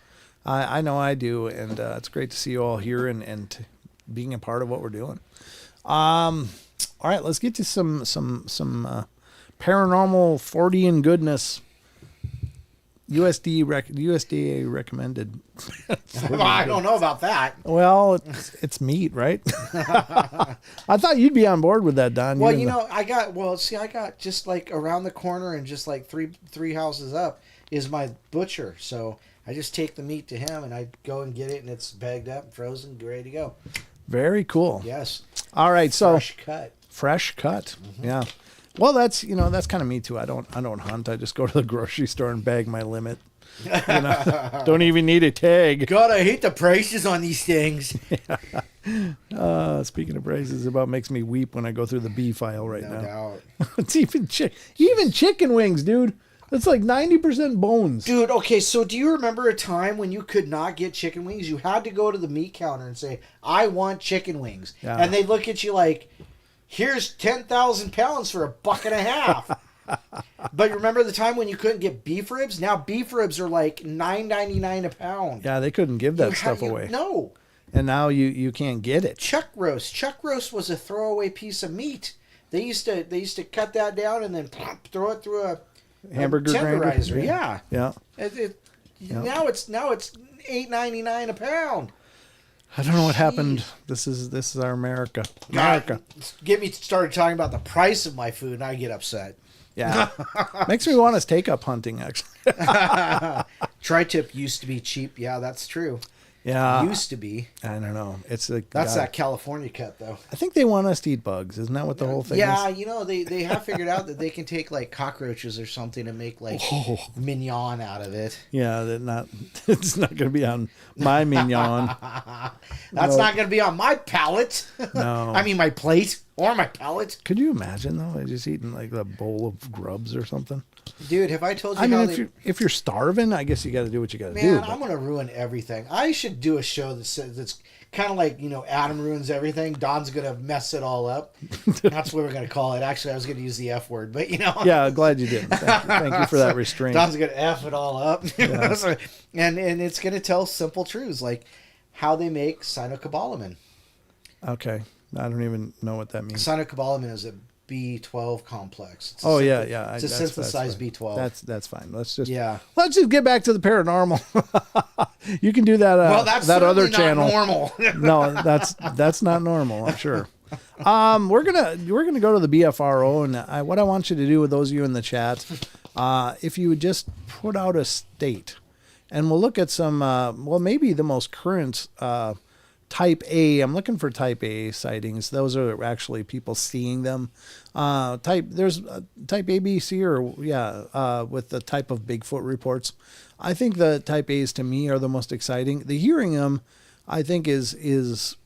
I know I do, and it's great to see you all here and being a part of what we're doing. All right, let's get to some paranormal 40 and goodness. USDA recommended. I don't know about that. Well, it's meat, right? I thought you'd be on board with that, Don. Well, I got just like around the corner and just like three houses up is my butcher. So I just take the meat to him and I go and get it and it's bagged up, frozen, ready to go. Very cool. Yes. All right, so Fresh cut. Mm-hmm. Yeah. Well, that's kind of me too. I don't hunt. I just go to the grocery store and bag my limit. Don't even need a tag. God, I hate the prices on these things. Speaking of prices, it about makes me weep when I go through the beef aisle right now. No doubt. It's even chicken wings, dude. It's like 90% bones. Dude, okay, so do you remember a time when you could not get chicken wings? You had to go to the meat counter and say, I want chicken wings. Yeah. And they'd look at you like, here's 10,000 pounds for $1.50. But remember the time when you couldn't get beef ribs? Now beef ribs are like $9.99 a pound. Yeah, they couldn't give that stuff away. No. And now you can't get it. Chuck roast. Chuck roast was a throwaway piece of meat. They used to cut that down and then throw it through a hamburger tenderizer. grinder. Yeah. Yeah. Yeah. Now it's $8.99 a pound. I don't know what happened. This is our America. America. Get me started talking about the price of my food and I get upset. Yeah. Makes me want to take up hunting, actually. Tri-tip used to be cheap. Yeah, that's true. Yeah. Used to be. I don't know. It's like That's that California cut, though. I think they want us to eat bugs. Isn't that what the whole thing Yeah, is? they have figured out that they can take like cockroaches or something and make like mignon out of it. Yeah, it's not going to be on my mignon. That's not going to be on my palate. No. I mean my plate or my palate. Could you imagine though, just eating like a bowl of grubs or something? Dude, have I told you I how mean, if you're starving, I guess you got to do what you got to do. Man, I'm going to ruin everything. I should do a show that's kind of like, Adam ruins everything. Don's going to mess it all up. That's what we're going to call it. Actually, I was going to use the F word, but Yeah, glad you did. Thank you for that restraint. Don's going to F it all up. Yeah. and it's going to tell simple truths like how they make cyanocobalamin. Okay. I don't even know what that means. Cyanocobalamin is a B12 complex. Yeah. It's a synthesized fine. B12. That's fine. Let's just get back to the paranormal. You can do that. That's that other not channel. Normal. No, that's not normal. I'm sure. We're gonna go to the BFRO, and what I want you to do with those of you in the chat, if you would just put out a state, and we'll look at some. Maybe the most current. Type A. I'm looking for Type A sightings. Those are actually people seeing them. There's Type A, B, C, with the type of Bigfoot reports. I think the Type A's to me are the most exciting. The hearing them, I think, is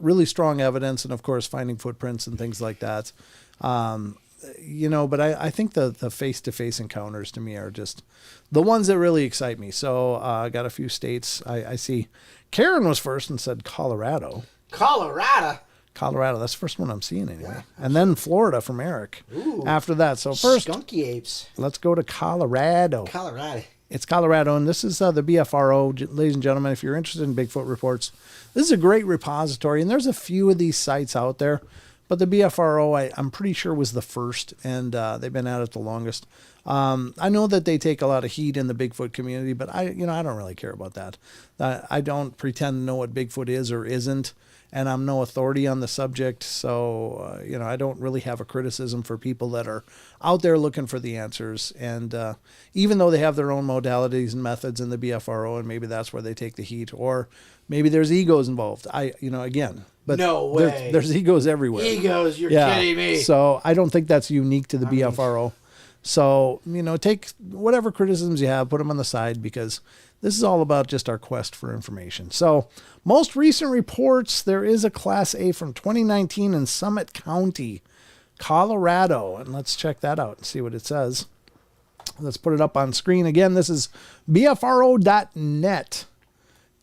really strong evidence, and of course finding footprints and things like that. But I think the face-to-face encounters to me are just the ones that really excite me. So I got a few states. I see Karen was first and said Colorado. Colorado. That's the first one I'm seeing anyway. Yeah, and then Florida from Eric. Ooh, after that. So first, Skunky apes. Let's go to Colorado. It's Colorado, and this is the BFRO. Ladies and gentlemen, if you're interested in Bigfoot reports, this is a great repository, and there's a few of these sites out there. But the BFRO, I'm pretty sure, was the first, and they've been at it the longest. I know that they take a lot of heat in the Bigfoot community, but I don't really care about that. I don't pretend to know what Bigfoot is or isn't, and I'm no authority on the subject. So, I don't really have a criticism for people that are out there looking for the answers. And even though they have their own modalities and methods in the BFRO, and maybe that's where they take the heat, or maybe there's egos involved. But no way. There's egos everywhere. Egos, you're kidding me. So I don't think that's unique to the BFRO. So, take whatever criticisms you have, put them on the side, because this is all about just our quest for information. So, most recent reports, there is a Class A from 2019 in Summit County, Colorado. And let's check that out and see what it says. Let's put it up on screen. Again, this is BFRO.net.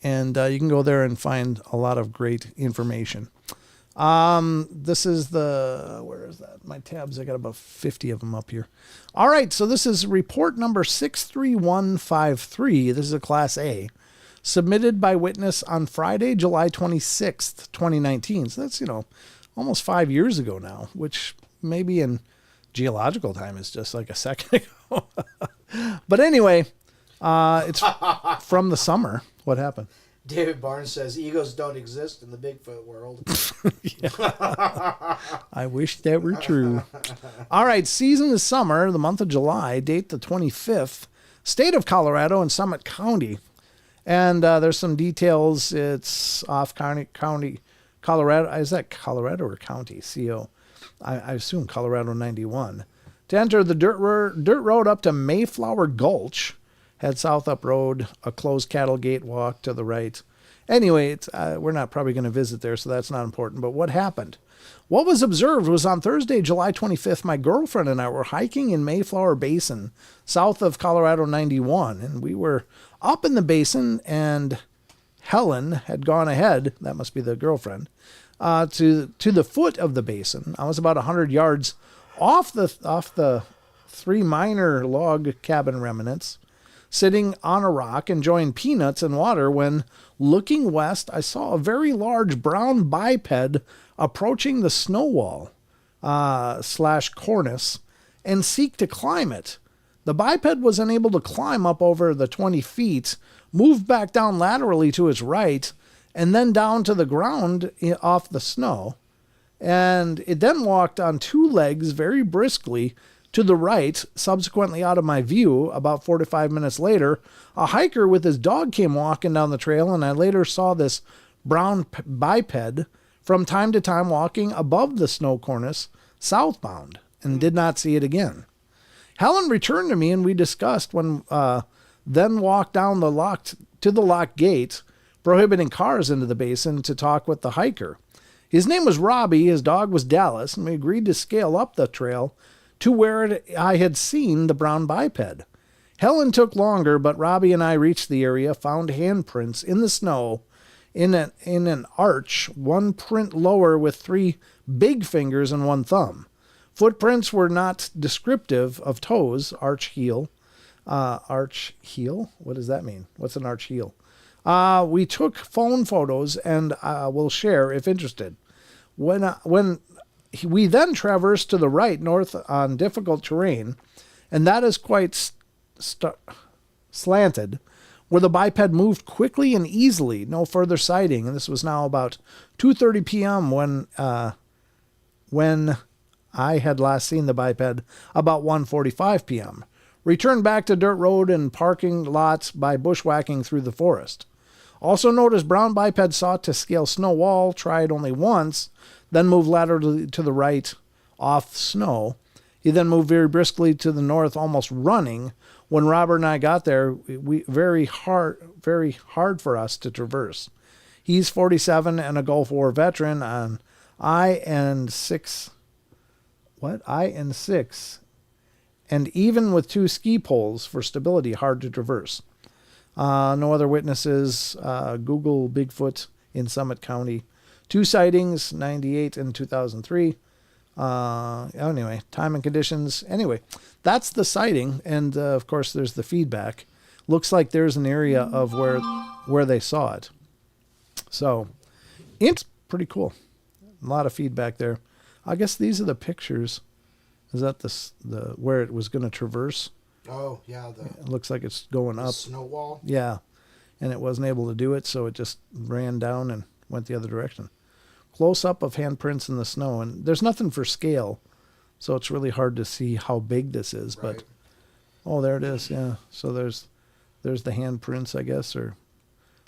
And you can go there and find a lot of great information. This is where is that? My tabs, I got about 50 of them up here. All right, so this is report number 63153. This is a Class A, submitted by witness on Friday, July 26th, 2019. So that's, almost 5 years ago now, which maybe in geological time is just like a second ago. But anyway, it's from the summer. What happened? David Barnes says egos don't exist in the Bigfoot world. I wish that were true. All right, season is summer, the month of July, date the 25th, state of Colorado and Summit County. And there's some details. It's off county, Colorado. Is that Colorado or county? CO. I assume Colorado 91. To enter the dirt road up to Mayflower Gulch, head south up road, a closed cattle gate walk to the right. Anyway, we're not probably going to visit there, so that's not important. But what happened? What was observed was on Thursday, July 25th, my girlfriend and I were hiking in Mayflower Basin, south of Colorado 91. And we were up in the basin, and Helen had gone ahead, that must be the girlfriend, to the foot of the basin. I was about 100 yards off the three minor log cabin remnants, sitting on a rock enjoying peanuts and water, when, looking west, I saw a very large brown biped approaching the snow wall / cornice and seek to climb it. The biped was unable to climb up over the 20 feet, moved back down laterally to its right, and then down to the ground off the snow. And it then walked on two legs very briskly to the right, subsequently out of my view. About 4 to 5 minutes later, a hiker with his dog came walking down the trail, and I later saw this brown biped from time to time walking above the snow cornice southbound, and did not see it again. Helen returned to me, and we discussed when then walked down the locked gate, prohibiting cars into the basin, to talk with the hiker. His name was Robbie, his dog was Dallas, and we agreed to scale up the trail to where I had seen the brown biped. Helen took longer, but Robbie and I reached the area, found handprints in the snow in an arch, one print lower with 3 big fingers and 1 thumb. Footprints were not descriptive of toes, arch heel. Arch heel? What does that mean? What's an arch heel? We took phone photos and will share if interested. When we then traversed to the right, north on difficult terrain, and that is quite slanted, where the biped moved quickly and easily, no further sighting. And this was now about 2:30 p.m. when I had last seen the biped, about 1:45 p.m. Returned back to dirt road and parking lots by bushwhacking through the forest. Also noticed brown biped sought to scale snow wall, tried only once, then moved laterally to the right off snow. He then moved very briskly to the north, almost running. When Robert and I got there, very hard for us to traverse. He's 47 and a Gulf War veteran on I-6, and even with 2 ski poles for stability, hard to traverse. No other witnesses. Google Bigfoot in Summit County. 2 sightings, 98 and 2003. Anyway, time and conditions. Anyway, that's the sighting. And, of course, there's the feedback. Looks like there's an area of where they saw it. So, it's pretty cool. A lot of feedback there. I guess these are the pictures. Is that the where it was going to traverse? Oh, yeah. It looks like it's going up. Snow wall? Yeah. And it wasn't able to do it, so it just ran down and went the other direction. Close up of handprints in the snow. And there's nothing for scale, so it's really hard to see how big this is. Right. But, oh, there it is. Yeah. So there's the handprints, I guess, or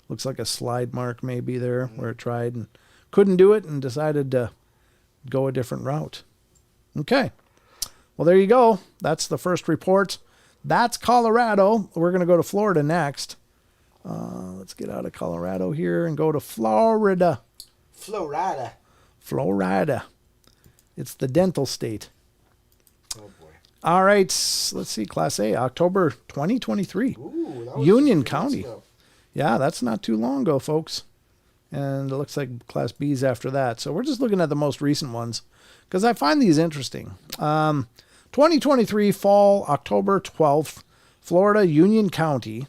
looks like a slide mark maybe there where it tried and couldn't do it and decided to go a different route. Okay. Well, there you go. That's the first report. That's Colorado. We're going to go to Florida next. Let's get out of Colorado here and go to Florida. Florida. It's the dental state. Oh, boy. All right. Let's see. Class A, October 2023. Ooh, that was Union just 3 months County. ago. Yeah, that's not too long ago, folks. And it looks like Class B's after that. So we're just looking at the most recent ones because I find these interesting. 2023 fall, October 12th, Florida, Union County.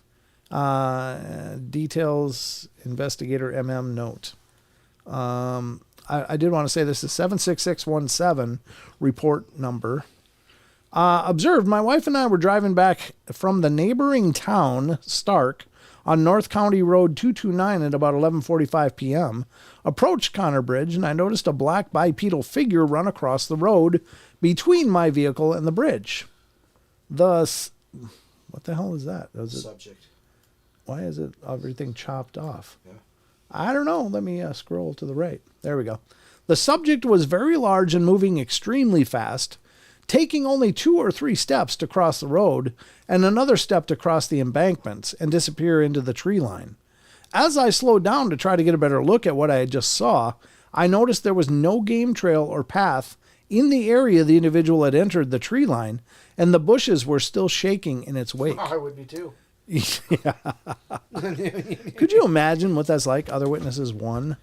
Details, investigator MM note. I did want to say this is 76617 report number. Observed, my wife and I were driving back from the neighboring town, Stark, on North County Road 229 at about 11:45 p.m., approached Connor Bridge, and I noticed a black bipedal figure run across the road between my vehicle and the bridge. What the hell is that? Subject. Why is it everything chopped off? Yeah. I don't know. Let me scroll to the right. There we go. The subject was very large and moving extremely fast, taking only 2 or 3 steps to cross the road and another step to cross the embankments and disappear into the tree line. As I slowed down to try to get a better look at what I had just saw, I noticed there was no game trail or path in the area the individual had entered the tree line, and the bushes were still shaking in its wake. I would be too. Yeah. Could you imagine what that's like? Other witnesses, 1.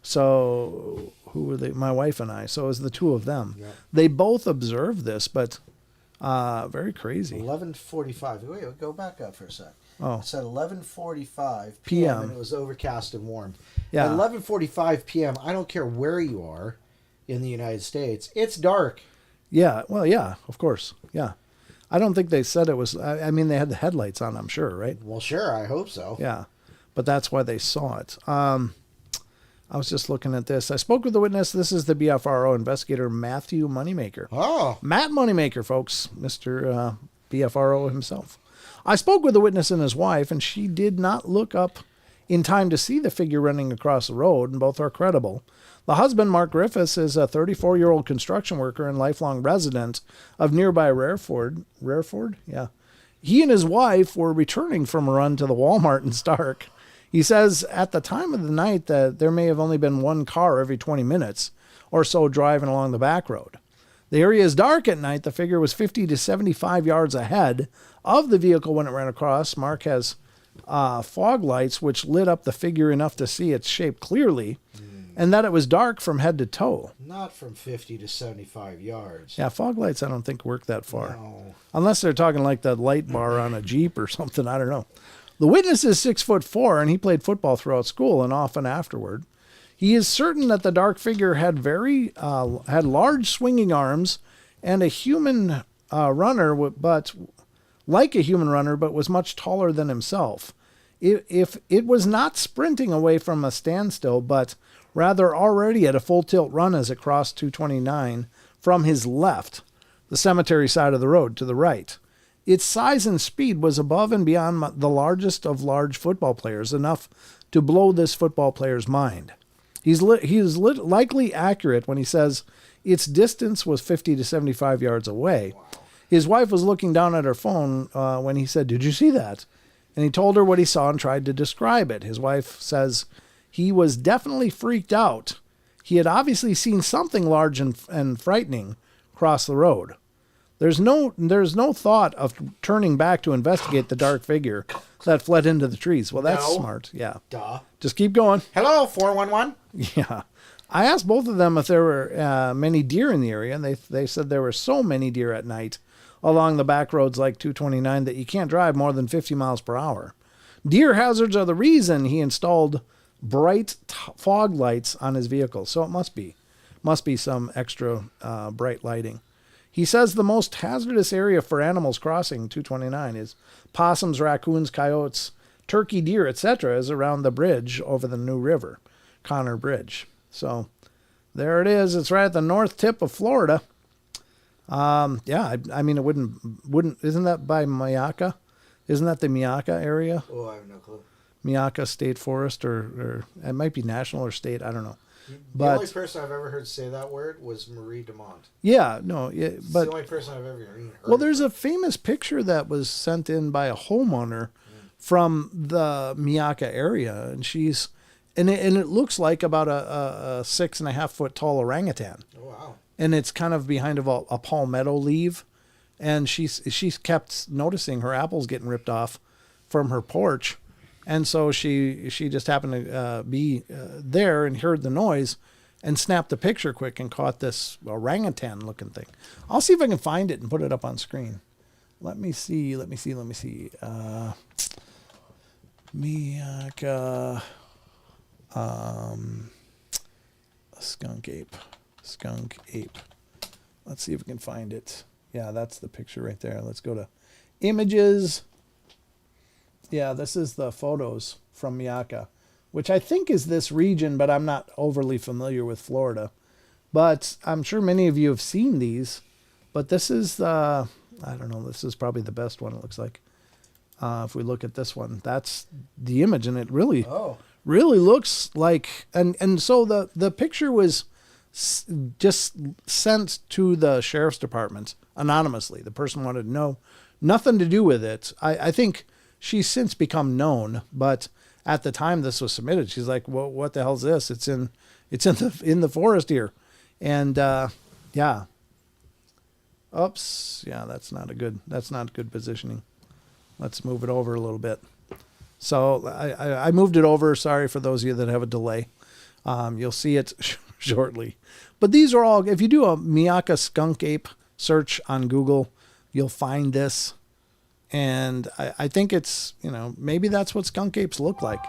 So who were they? My wife and I. So it was the 2 of them. Yeah. They both observed this, but very crazy. 11:45. Wait, go back up for a sec. Oh. It said 11:45 PM. p.m. and it was overcast and warm. Yeah. At 11:45 p.m., I don't care where you are in the United States, it's dark. Yeah. Well, yeah, of course. Yeah. I don't think they said it was. I mean, they had the headlights on, I'm sure, right? Well, sure, I hope so. Yeah. But that's why they saw it. I was just looking at this. I spoke with the witness. This is the BFRO investigator, Matthew Moneymaker. Oh. Matt Moneymaker, folks. Mr. BFRO himself. I spoke with the witness and his wife, and she did not look up in time to see the figure running across the road, and both are credible. The husband, Mark Griffiths, is a 34-year-old construction worker and lifelong resident of nearby Rareford. Rareford? Yeah. He and his wife were returning from a run to the Walmart in Stark. He says at the time of the night that there may have only been 1 car every 20 minutes or so driving along the back road. The area is dark at night. The figure was 50 to 75 yards ahead of the vehicle when it ran across. Mark has fog lights which lit up the figure enough to see its shape clearly, and that it was dark from head to toe. Not from 50 to 75 yards. Yeah, fog lights I don't think work that far. No. Unless they're talking like the light bar on a Jeep or something. I don't know. The witness is 6'4", and he played football throughout school and often afterward. He is certain that the dark figure had had large swinging arms and a human runner, but like a human runner, but was much taller than himself. If it was not sprinting away from a standstill, but rather already at a full tilt run as it crossed 229 from his left, the cemetery side of the road to the right. Its size and speed was above and beyond the largest of large football players, enough to blow this football player's mind. He is likely accurate when he says its distance was 50 to 75 yards away. Wow. His wife was looking down at her phone when he said, "Did you see that?" And he told her what he saw and tried to describe it. His wife says he was definitely freaked out. He had obviously seen something large and frightening cross the road. There's no thought of turning back to investigate the dark figure that fled into the trees. Well, that's smart. Yeah. Duh. Just keep going. Hello, 411. Yeah. I asked both of them if there were many deer in the area, and they said there were so many deer at night along the back roads like 229 that you can't drive more than 50 miles per hour. Deer hazards are the reason he installed bright fog lights on his vehicle. So it must be some extra bright lighting. He says the most hazardous area for animals crossing 229 is possums, raccoons, coyotes, turkey, deer, etc. is around the bridge over the New River, Connor Bridge. So there it is. It's right at the north tip of Florida. Yeah, I mean, it wouldn't, isn't that by Myakka? Isn't that the Myakka area? Oh, I have no clue. Myakka State Forest, or it might be national or state. I don't know. The only person I've ever heard say that word was Marie Demont. Yeah, no, yeah, but the only person I've ever heard. Well, there's a famous picture that was sent in by a homeowner from the Miyaka area, and it looks like about a 6.5 foot tall orangutan. Oh wow! And it's kind of behind a palmetto leaf, and she's kept noticing her apples getting ripped off from her porch. And so she just happened to be there and heard the noise and snapped a picture quick and caught this orangutan looking thing. I'll see if I can find it and put it up on screen. Let me see. Miyaka skunk ape. Let's see if we can find it. Yeah, that's the picture right there. Let's go to images. Yeah, this is the photos from Miyaka, which I think is this region, but I'm not overly familiar with Florida. But I'm sure many of you have seen these. But this is I don't know, this is probably the best one, it looks like. If we look at this one, that's the image, and it really looks like, and so the picture was just sent to the sheriff's department anonymously. The person wanted to know, nothing to do with it. I think she's since become known, but at the time this was submitted, she's like, "Well, what the hell's this? It's in the forest here," and yeah. Oops, yeah, that's not good positioning. Let's move it over a little bit. So I moved it over. Sorry for those of you that have a delay. You'll see it shortly. But these are all, if you do a Miyaka skunk ape search on Google, you'll find this. And I think it's, maybe that's what skunk apes look like.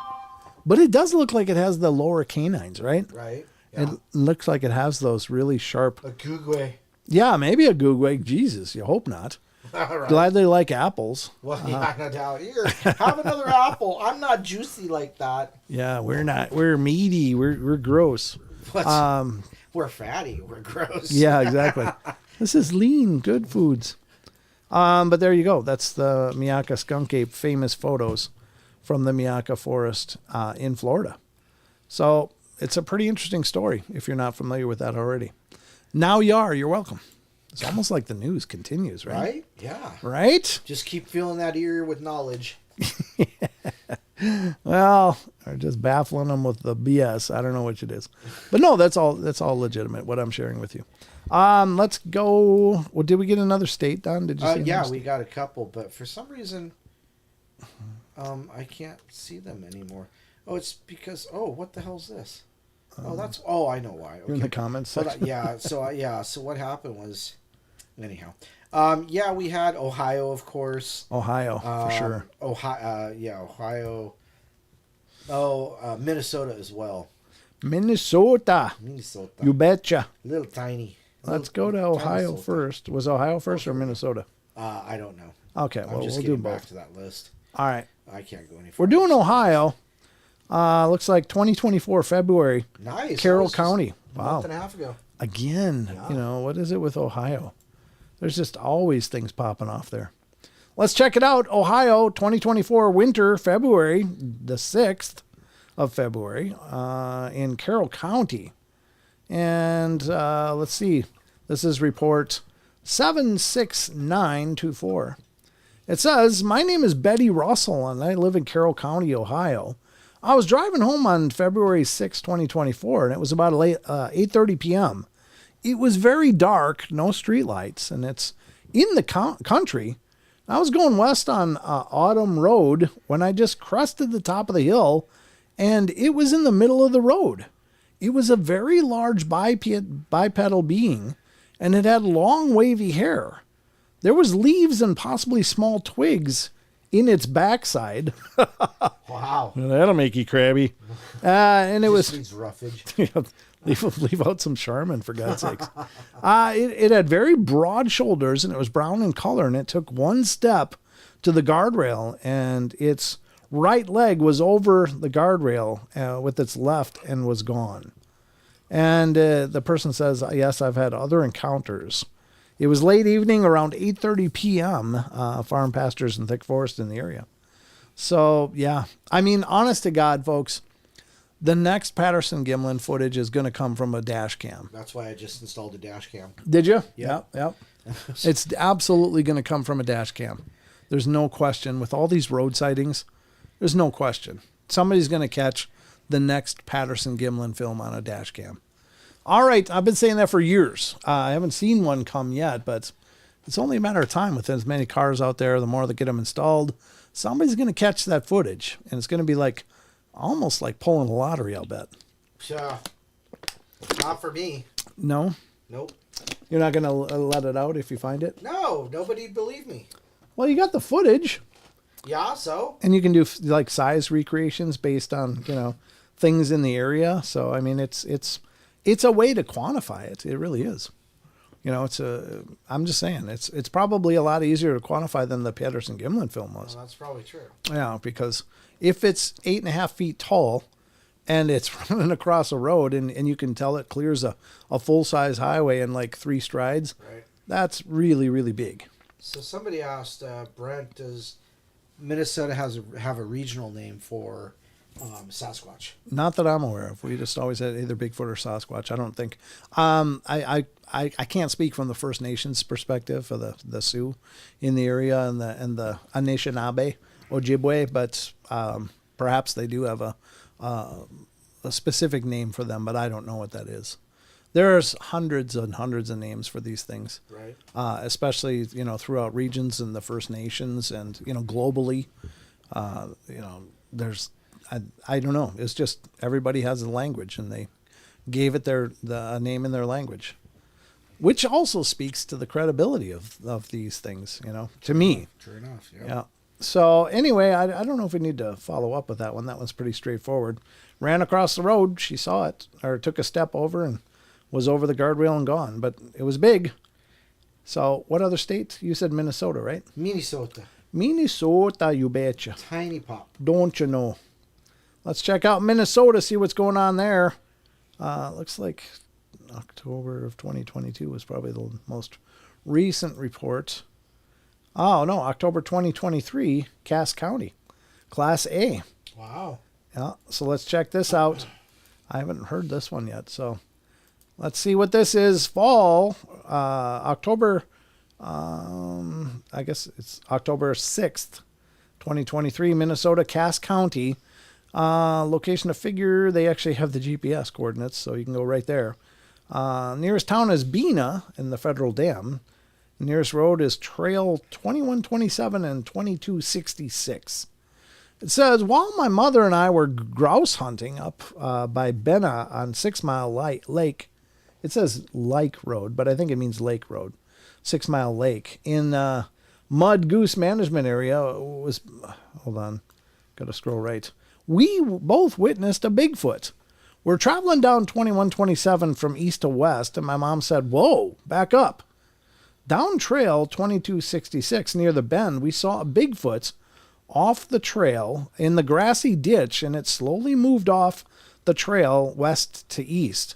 But it does look like it has the lower canines, right? Right. Yeah. It looks like it has those really sharp. A googway. Yeah, maybe a googway. Jesus, you hope not. Right. Glad they like apples. Well, yeah, no doubt. Here, have another apple. I'm not juicy like that. Yeah, we're not. We're meaty. We're gross. We're fatty. We're gross. Yeah, exactly. This is lean, good foods. But there you go. That's the Miyaka skunk ape famous photos from the Miyaka forest in Florida. So it's a pretty interesting story if you're not familiar with that already. Now you are. You're welcome. It's almost like the news continues, right? Right? Yeah. Right? Just keep filling that ear with knowledge. Well, or just baffling them with the BS. I don't know which it is. But no, that's all legitimate, what I'm sharing with you. Let's go. Well, did we get another state, Don? Did you see yeah, we got a couple, but for some reason, I can't see them anymore. Oh, it's because, what the hell's this? I know why. Okay. You're in the comments section. So what happened was, anyhow, we had Ohio, of course. Ohio, for sure. Ohio. Minnesota as well. Minnesota. You betcha. Little tiny. Let's go to Ohio first. Was Ohio first or Minnesota? I don't know. Okay, well, we'll do both. Back to that list. All right. I can't go any further. We're doing Ohio. Looks like 2024 February. Nice. Carroll County. Wow. A month and a half ago. Again, what is it with Ohio? There's just always things popping off there. Let's check it out. Ohio 2024 winter, February, the 6th of February, in Carroll County. And let's see. This is report 76924. It says, "My name is Betty Russell, and I live in Carroll County, Ohio. I was driving home on February 6, 2024, and it was about 8:30 p.m. It was very dark, no streetlights, and it's in the country. I was going west on Autumn Road when I just crested the top of the hill, and it was in the middle of the road. It was a very large bipedal being, and it had long, wavy hair. There was leaves and possibly small twigs in its backside." Wow. Well, that'll make you crabby. And it was needs roughage. leave out some Charmin, for God's sakes. It had very broad shoulders, and it was brown in color, and it took one step to the guardrail, and its right leg was over the guardrail with its left and was gone. And the person says, "Yes, I've had other encounters." It was late evening, around 8:30 p.m., farm pastures and thick forest in the area. So, yeah. I mean, honest to God, folks, The next Patterson-Gimlin footage is going to come from a dash cam. That's why I just installed a dash cam. Did you? Yeah. Yep. It's absolutely going to come from a dash cam. There's no question. With all these road sightings, there's no question. Somebody's going to catch the next Patterson-Gimlin film on a dash cam. All right, I've been saying that for years. I haven't seen one come yet, but it's only a matter of time with as many cars out there, the more they get them installed. Somebody's going to catch that footage, and it's going to be like almost like pulling a lottery, I'll bet. Yeah. Not for me. No? Nope. You're not going to let it out if you find it? No, nobody'd believe me. Well, you got the footage. Yeah, so? And you can do like size recreations based on, things in the area. So, I mean, it's a way to quantify it. It really is. I'm just saying, it's probably a lot easier to quantify than the Patterson-Gimlin film was. Well, that's probably true. Yeah, because if it's 8.5 feet tall and it's running across a road and you can tell it clears a full-size highway in like 3 strides, right, that's really, really big. So somebody asked, Brent, does Minnesota have a regional name for Sasquatch? Not that I'm aware of. We just always had either Bigfoot or Sasquatch. I don't think. I can't speak from the First Nations perspective of the Sioux in the area and the Anishinaabe, Ojibwe, but perhaps they do have a specific name for them, but I don't know what that is. There's hundreds and hundreds of names for these things, right? Especially throughout regions and the First Nations and globally. There's I don't know. It's just everybody has a language and they gave it the name in their language, which also speaks to the credibility of these things. To me. True enough. Yeah. So anyway, I don't know if we need to follow up with that one. That one's pretty straightforward. Ran across the road. She saw it or took a step over and was over the guardrail and gone, but it was big. So what other state? You said Minnesota, right? Minnesota. Minnesota, you betcha. Tiny pop. Don't you know? Let's check out Minnesota, see what's going on there. Looks like October of 2022 was probably the most recent report. Oh, no, October 2023, Cass County, Class A. Wow. Yeah, so let's check this out. I haven't heard this one yet, so let's see what this is. Fall, October, I guess it's October 6th, 2023, Minnesota, Cass County. Location to figure, they actually have the GPS coordinates, so you can go right there. Nearest town is Bena in the Federal Dam. Nearest road is Trail 2127 and 2266. It says, while my mother and I were grouse hunting up by Bena on 6 Mile Lake, it says Lake Road, but I think it means Lake Road, 6 Mile Lake, in Mud Goose Management Area, hold on, gotta scroll right. We both witnessed a Bigfoot. We're traveling down 2127 from east to west, and my mom said, whoa, back up. Down trail 2266 near the bend, we saw a Bigfoot off the trail in the grassy ditch, and it slowly moved off the trail west to east.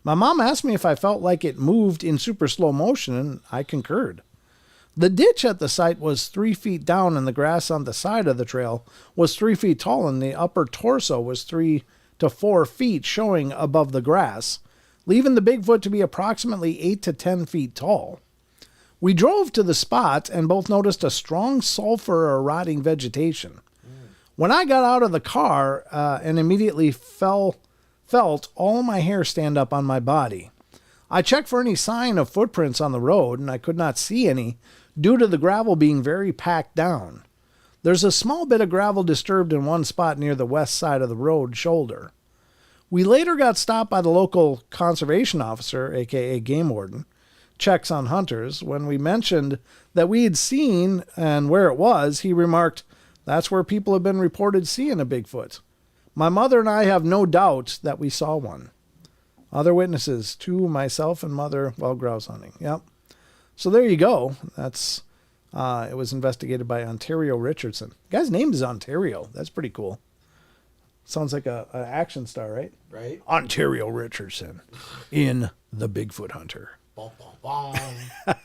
My mom asked me if I felt like it moved in super slow motion, and I concurred. The ditch at the site was 3 feet down, and the grass on the side of the trail was 3 feet tall, and the upper torso was 3 to 4 feet showing above the grass, leaving the Bigfoot to be approximately 8 to 10 feet tall. We drove to the spot and both noticed a strong sulfur or rotting vegetation. When I got out of the car and immediately felt all my hair stand up on my body. I checked for any sign of footprints on the road, and I could not see any due to the gravel being very packed down. There's a small bit of gravel disturbed in one spot near the west side of the road shoulder. We later got stopped by the local conservation officer, aka game warden, checks on hunters. When we mentioned that we had seen and where it was, he remarked, that's where people have been reported seeing a Bigfoot. My mother and I have no doubt that we saw one. Other witnesses, 2, myself and mother, while grouse hunting. Yep. So there you go. That's it was investigated by Ontario Richardson. The guy's name is Ontario. That's pretty cool. Sounds like an action star, right? Right. Ontario Richardson in The Bigfoot Hunter. Bom, bom, bom.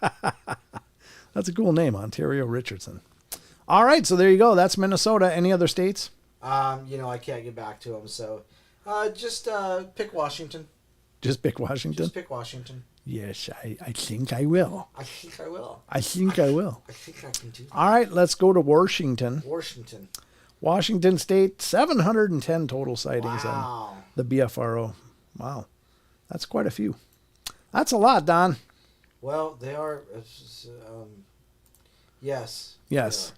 That's a cool name, Ontario Richardson. All right, so there you go. That's Minnesota. Any other states? I can't get back to them, so Just pick Washington. Just pick Washington? Just pick Washington. Yes, I think I will. I think I will. I think I will. I think I can do that. All right, let's go to Washington. Washington. Washington State, 710 total sightings on Wow. the BFRO. Wow. That's quite a few. That's a lot, Don. Well, they are. Yes. Yes.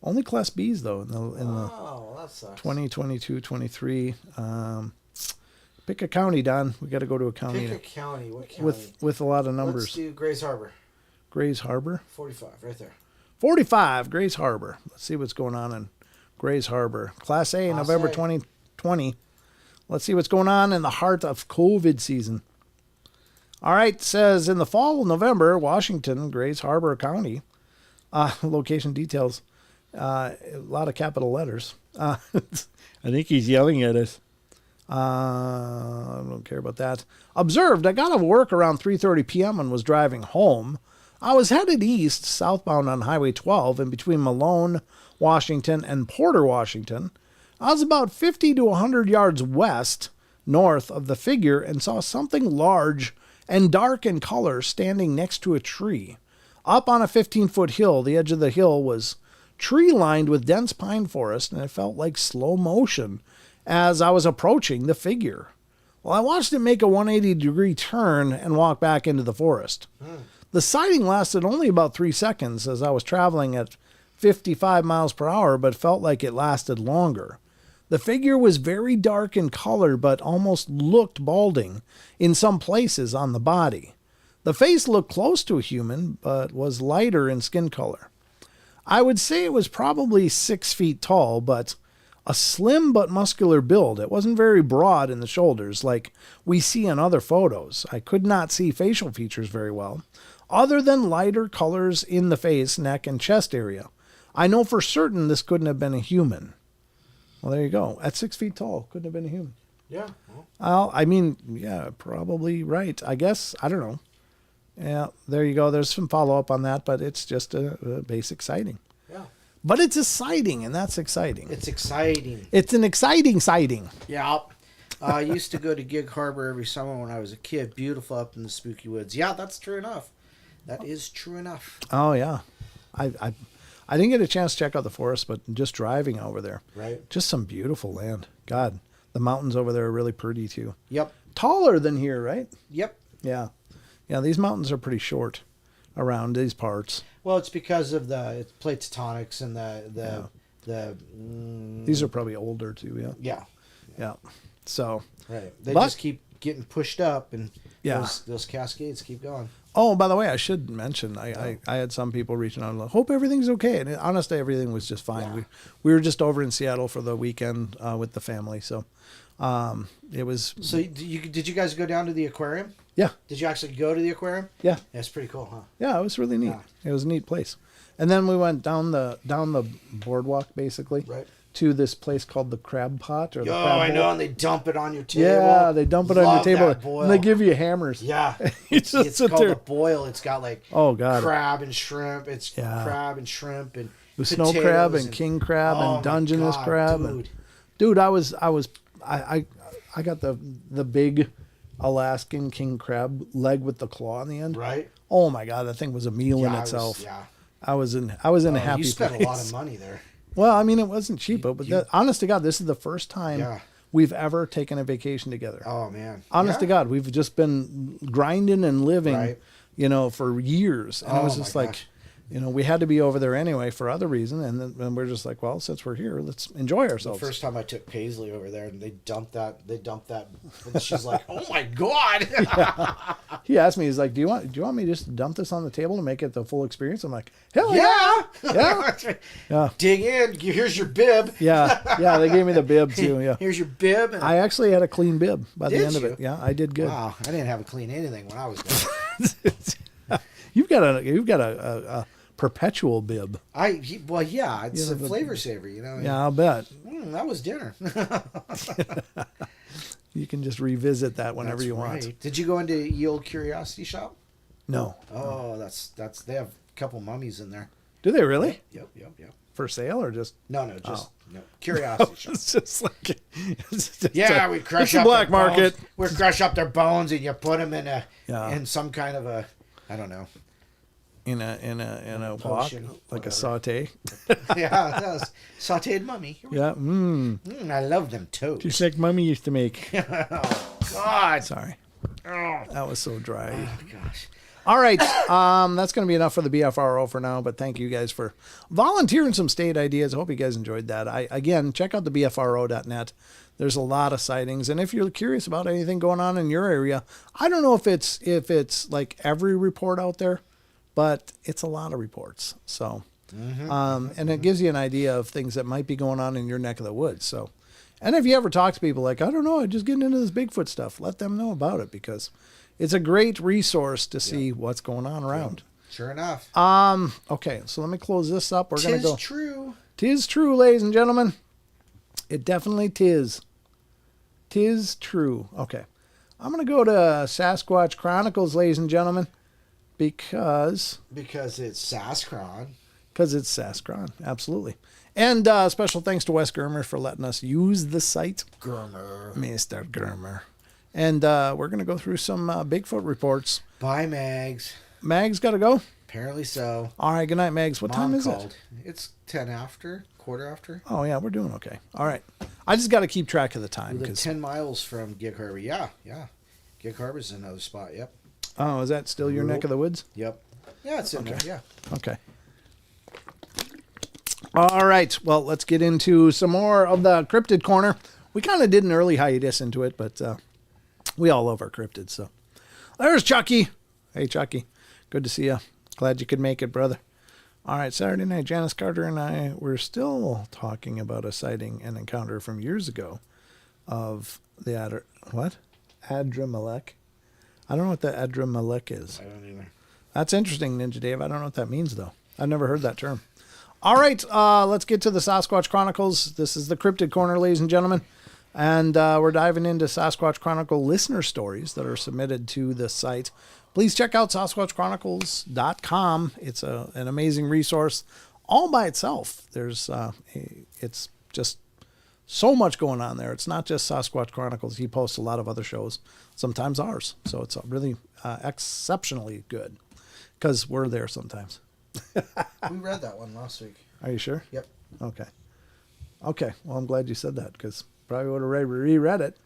Only Class Bs, though, in the Oh, that sucks. 2022, 23. Pick a county, Don. We got to go to a county. Pick a county. What county? With a lot of numbers. Let's do Grays Harbor. Grays Harbor. 45, right there. 45, Grays Harbor. Let's see what's going on in Grays Harbor. Class A, Class November A. 2020. Let's see what's going on in the heart of COVID season. All right, says in the fall of November, Washington, Grays Harbor County. Location details. A lot of capital letters. I think he's yelling at us. I don't care about that. Observed, I got off work around 3:30 p.m. and was driving home. I was headed east, southbound on Highway 12, in between Malone, Washington, and Porter, Washington. I was about 50 to 100 yards north of the figure and saw something large and dark in color standing next to a tree. Up on a 15-foot hill, the edge of the hill was tree-lined with dense pine forest, and it felt like slow motion as I was approaching the figure. Well, I watched it make a 180-degree turn and walk back into the forest. The sighting lasted only about 3 seconds as I was traveling at 55 miles per hour, but felt like it lasted longer. The figure was very dark in color, but almost looked balding in some places on the body. The face looked close to a human, but was lighter in skin color. I would say it was probably 6 feet tall, but a slim but muscular build. It wasn't very broad in the shoulders like we see in other photos. I could not see facial features very well, other than lighter colors in the face, neck, and chest area. I know for certain this couldn't have been a human. Well, there you go. At 6 feet tall, couldn't have been a human. Yeah. Well, I mean, yeah, probably right. I guess. I don't know. Yeah, there you go. There's some follow-up on that, but it's just a basic sighting. Yeah. But it's a sighting, and that's exciting. It's exciting. It's an exciting sighting. Yeah. I used to go to Gig Harbor every summer when I was a kid. Beautiful up in the spooky woods. Yeah, that's true enough. That is true enough. Oh, yeah. I didn't get a chance to check out the forest, but just driving over there. Right. Just some beautiful land. God, the mountains over there are really pretty, too. Yep. Taller than here, right? Yep. Yeah. Yeah, these mountains are pretty short around these parts. Well, it's because of the plate tectonics and These are probably older, too, yeah. Yeah. Yeah. So. Right. They just keep getting pushed up, and yeah, those cascades keep going. Oh, by the way, I should mention, I had some people reaching out and like, hope everything's okay. And honestly, everything was just fine. Yeah. We were just over in Seattle for the weekend with the family. So it was. So did you guys go down to the aquarium? Yeah. Did you actually go to the aquarium? Yeah. That's pretty cool, huh? Yeah, it was really neat. Yeah. It was a neat place. And then we went down the boardwalk, basically. Right. To this place called the Crab Pot or the Crab I know, Bowl. and they dump it on your table. Yeah, they dump it on your table, that boil. and they give you hammers. Yeah, it's it's called a boil. It's got like crab and shrimp. It's crab and shrimp and the snow crab and king crab and Dungeness crab. Dude, I got the big Alaskan king crab leg with the claw on the end. Right. Oh my God, that thing was a meal in itself. I was in a happy place. You spent a lot of money there. Well, I mean, it wasn't cheap, but honest to God, this is the first time we've ever taken a vacation together. Oh, man. Honest to God, we've just been grinding and living, for years. And it was just like, we had to be over there anyway for other reason. And then we're just like, well, since we're here, let's enjoy ourselves. The first time I took Paisley over there and they dumped that. And she's like, oh my God. He asked me, he's like, do you want me to just dump this on the table to make it the full experience? I'm like, hell yeah. Yeah. Dig in. Here's your bib. Yeah. They gave me the bib too. Yeah. Here's your bib. I actually had a clean bib by the end of it. Yeah, I did good. Wow. I didn't have a clean anything when I was there. You've got a perpetual bib. It's a flavor saver, Yeah, I'll bet. That was dinner. You can just revisit that whenever you want. Did you go into Ye Old Curiosity Shop? No. Oh, that's they have a couple mummies in there. Do they really? Yep. For sale or just? No, just no. Curiosity shop. It's just like, We crush it's the up black their market. bones. We crush up their bones and you put them in Yeah. some kind of a, I don't know. In a wok, Potion, like a whatever. saute. Yeah, that was sauteed mummy. Here we Yeah. go. I love them too. Just like Mommy used to make. Oh God. Sorry. Oh That was so dry. gosh. All right. That's going to be enough for the BFRO for now, but thank you guys for volunteering some state ideas. I hope you guys enjoyed that. Again, check out the BFRO.net. There's a lot of sightings. And if you're curious about anything going on in your area, I don't know if it's like every report out there, but it's a lot of reports. So, and it gives you an idea of things that might be going on in your neck of the woods. So, and if you ever talk to people like, I don't know, I'm just getting into this Bigfoot stuff, let them know about it because it's a great resource to see what's going on around. Sure enough. Okay, so let me close this up. We're going to go. Tis true. Tis true, ladies and gentlemen. It definitely tis. Tis true. Okay. I'm going to go to Sasquatch Chronicles, ladies and gentlemen, because it's Sasquatch. Because it's Sasquatch, absolutely. And special thanks to Wes Germer for letting us use the site. Germer. Mr. Germer. And we're going to go through some Bigfoot reports. Bye, Mags. Mags got to go? Apparently so. All right, good night, Mags. What time is it? It's 10 after, quarter after. Oh, yeah, we're doing okay. All right. I just got to keep track of the time. We live 10 miles from Gig Harbor. Yeah. Gig Harbor's another spot, yep. Oh, is that still your neck of the woods? Yep. Yeah, it's in there, yeah. Okay. All right. Well, let's get into some more of the cryptid corner. We kind of did an early hiatus into it, but we all love our cryptids. So there's Chucky. Hey, Chucky. Good to see you. Glad you could make it, brother. All right. Saturday night, Janice Carter and I were still talking about a sighting and encounter from years ago of the Adramelech. I don't know what the Adramelech is. I don't either. That's interesting, Ninja Dave. I don't know what that means, though. I've never heard that term. All right, let's get to the Sasquatch Chronicles. This is the Cryptid Corner, ladies and gentlemen. And we're diving into Sasquatch Chronicle listener stories that are submitted to the site. Please check out SasquatchChronicles.com. It's an amazing resource all by itself. It's just so much going on there. It's not just Sasquatch Chronicles. He posts a lot of other shows, sometimes ours. So it's really exceptionally good because we're there sometimes. We read that one last week. Are you sure? Yep. Okay. Well, I'm glad you said that because probably would have reread it.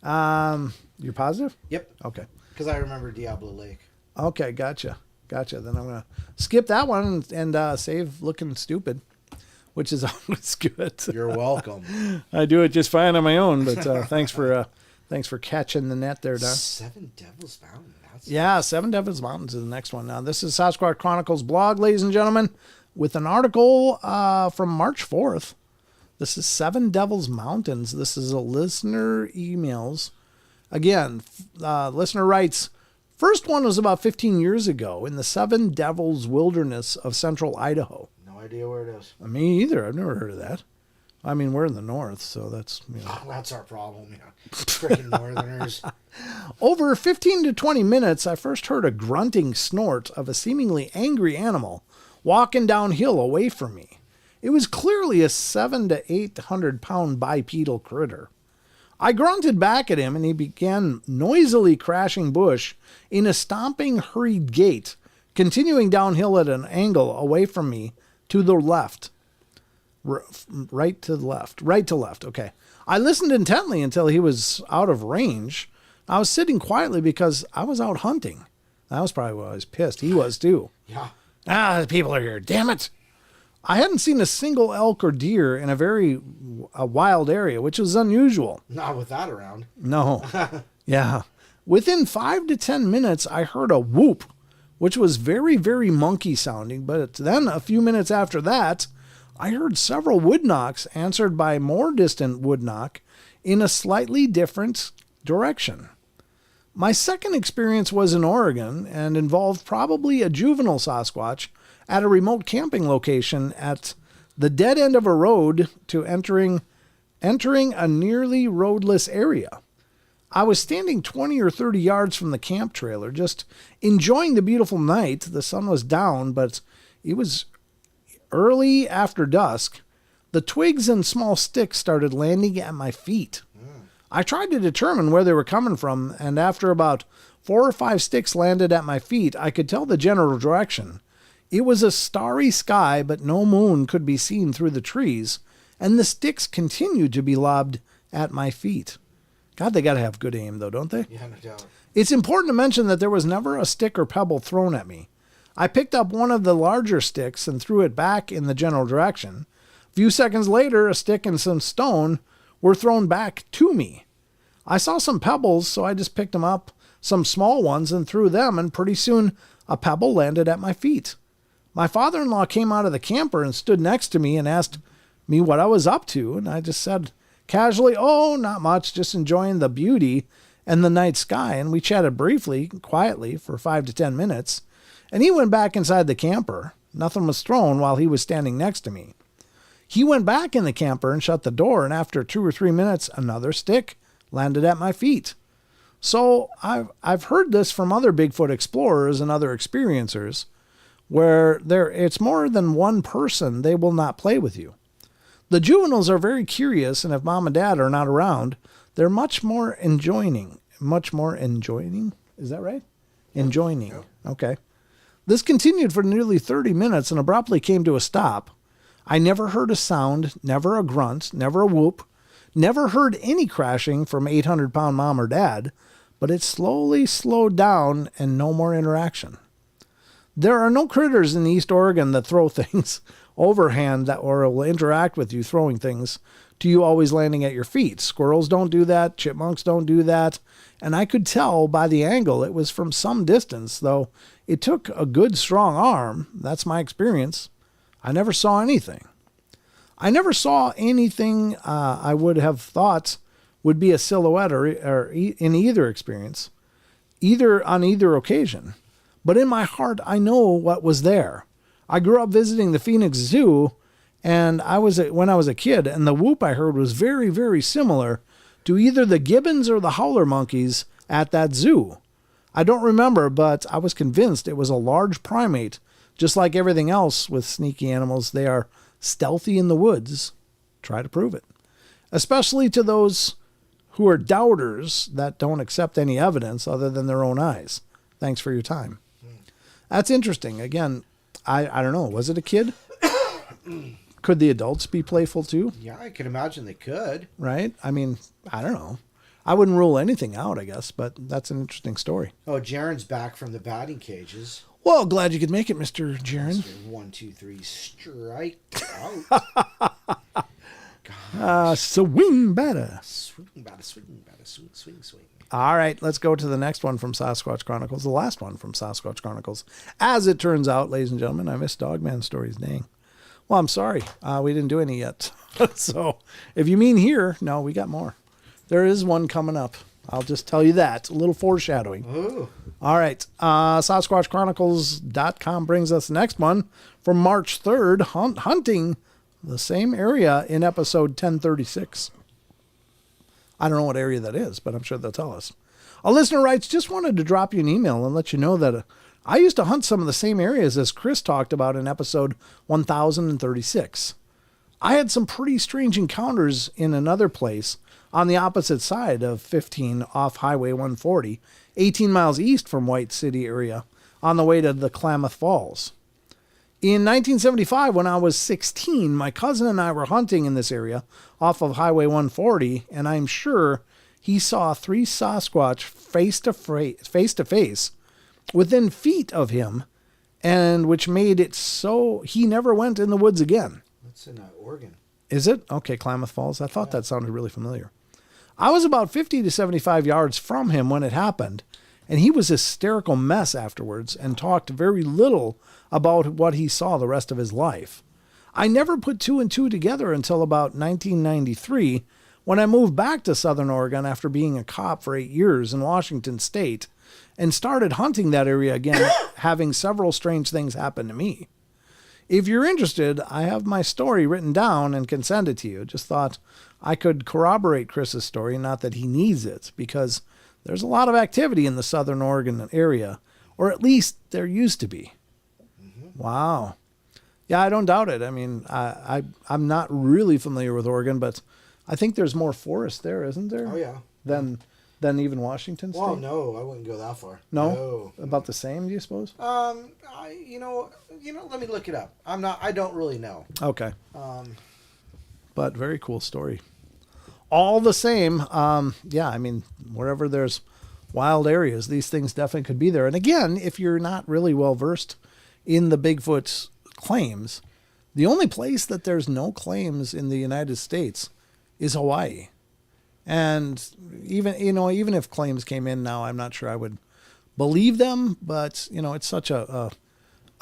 You're positive? Yep. Okay. Because I remember Diablo Lake. Okay, gotcha. Then I'm going to skip that one and save Looking Stupid, which is always good. You're welcome. I do it just fine on my own, but thanks for catching the net there, Don. Seven Devils Mountain. Yeah, Seven Devils Mountains is the next one. Now, this is Sasquatch Chronicles blog, ladies and gentlemen, with an article from March 4th. This is Seven Devils Mountains. This is a listener emails. Again, listener writes, first one was about 15 years ago in the Seven Devils Wilderness of central Idaho. No idea where it is. Me either. I've never heard of that. I mean, we're in the north, so that's, That's our problem, Freaking northerners. Over 15 to 20 minutes, I first heard a grunting snort of a seemingly angry animal walking downhill away from me. It was clearly a 700 to 800 pound bipedal critter. I grunted back at him and he began noisily crashing bush in a stomping, hurried gait, continuing downhill at an angle away from me to the left. Right to left. Okay. I listened intently until he was out of range. I was sitting quietly because I was out hunting. That was probably why I was pissed. He was too. Yeah. The people are here. Damn it. I hadn't seen a single elk or deer in a wild area, which was unusual. Not with that around. No. Yeah. Within 5 to 10 minutes, I heard a whoop, which was very, very monkey sounding. But then a few minutes after that, I heard several wood knocks answered by more distant wood knock in a slightly different direction. My second experience was in Oregon and involved probably a juvenile Sasquatch at a remote camping location at the dead end of a road to entering a nearly roadless area. I was standing 20 or 30 yards from the camp trailer, just enjoying the beautiful night. The sun was down, but it was Early after dusk, the twigs and small sticks started landing at my feet. I tried to determine where they were coming from, and after about 4 or 5 sticks landed at my feet, I could tell the general direction. It was a starry sky, but no moon could be seen through the trees, and the sticks continued to be lobbed at my feet. God, they got to have good aim, though, don't they? Yeah, no doubt. It's important to mention that there was never a stick or pebble thrown at me. I picked up one of the larger sticks and threw it back in the general direction. A few seconds later, a stick and some stone were thrown back to me. I saw some pebbles, so I just picked them up, some small ones, and threw them, and pretty soon a pebble landed at my feet. My father-in-law came out of the camper and stood next to me and asked me what I was up to, and I just said casually, "Oh, not much, just enjoying the beauty and the night sky," and we chatted briefly, quietly, for 5 to 10 minutes, and he went back inside the camper. Nothing was thrown while he was standing next to me. He went back in the camper and shut the door, and after 2 or 3 minutes, another stick landed at my feet. So I've heard this from other Bigfoot explorers and other experiencers, where it's more than one person, they will not play with you. The juveniles are very curious, and if mom and dad are not around, they're much more enjoining. Is that right? Enjoining. Yep. Okay. This continued for nearly 30 minutes and abruptly came to a stop. I never heard a sound, never a grunt, never a whoop, never heard any crashing from 800-pound mom or dad, but it slowly slowed down and no more interaction. There are no critters in East Oregon that throw things overhand or will interact with you throwing things to you always landing at your feet. Squirrels don't do that. Chipmunks don't do that. And I could tell by the angle it was from some distance, though it took a good strong arm. That's my experience. I never saw anything. I never saw anything I would have thought would be a silhouette or in either experience, on either occasion. But in my heart, I know what was there. I grew up visiting the Phoenix Zoo, and when I was a kid, and the whoop I heard was very, very similar to either the gibbons or the howler monkeys at that zoo. I don't remember, but I was convinced it was a large primate. Just like everything else with sneaky animals, they are stealthy in the woods. Try to prove it. Especially to those who are doubters that don't accept any evidence other than their own eyes. Thanks for your time. That's interesting. Again, I don't know. Was it a kid? Could the adults be playful too? Yeah, I can imagine they could. Right? I mean, I don't know. I wouldn't rule anything out, I guess, but that's an interesting story. Oh, Jaren's back from the batting cages. Well, glad you could make it, Mr. Jaron. 1, 2, 3, strike out. Swing batter. Swing batter, swing. All right, let's go to the next one from Sasquatch Chronicles, the last one from Sasquatch Chronicles. As it turns out, ladies and gentlemen, I missed Dogman stories, dang. Well, I'm sorry. We didn't do any yet. So if you mean here, no, we got more. There is one coming up. I'll just tell you that. A little foreshadowing. Ooh. All right. SasquatchChronicles.com brings us the next one from March 3rd, hunting the same area in episode 1036. I don't know what area that is, but I'm sure they'll tell us. A listener writes, just wanted to drop you an email and let you know that I used to hunt some of the same areas as Chris talked about in episode 1036. I had some pretty strange encounters in another place on the opposite side of 15 off Highway 140, 18 miles east from White City area, on the way to the Klamath Falls. In 1975, when I was 16, my cousin and I were hunting in this area off of Highway 140, and I'm sure he saw 3 Sasquatch face to face within feet of him, and which made it so he never went in the woods again. That's in Oregon. Is it? Okay, Klamath Falls. I thought that sounded really familiar. I was about 50 to 75 yards from him when it happened, and he was a hysterical mess afterwards and talked very little about what he saw the rest of his life. I never put 2 and 2 together until about 1993 when I moved back to Southern Oregon after being a cop for 8 years in Washington State and started hunting that area again, having several strange things happen to me. If you're interested, I have my story written down and can send it to you. Just thought I could corroborate Chris's story, not that he needs it, because there's a lot of activity in the Southern Oregon area, or at least there used to be. Mm-hmm. Wow. Yeah, I don't doubt it. I mean, I'm not really familiar with Oregon, but I think there's more forest there, isn't there? Oh yeah. Than even Washington State. Well, no, I wouldn't go that far. No? About the same, do you suppose? You know, let me look it up. I don't really know. Okay. But very cool story. All the same, yeah, I mean, wherever there's wild areas, these things definitely could be there. And again, if you're not really well versed in the Bigfoot's claims, the only place that there's no claims in the United States is Hawaii. And even if claims came in now, I'm not sure I would believe them, but it's such a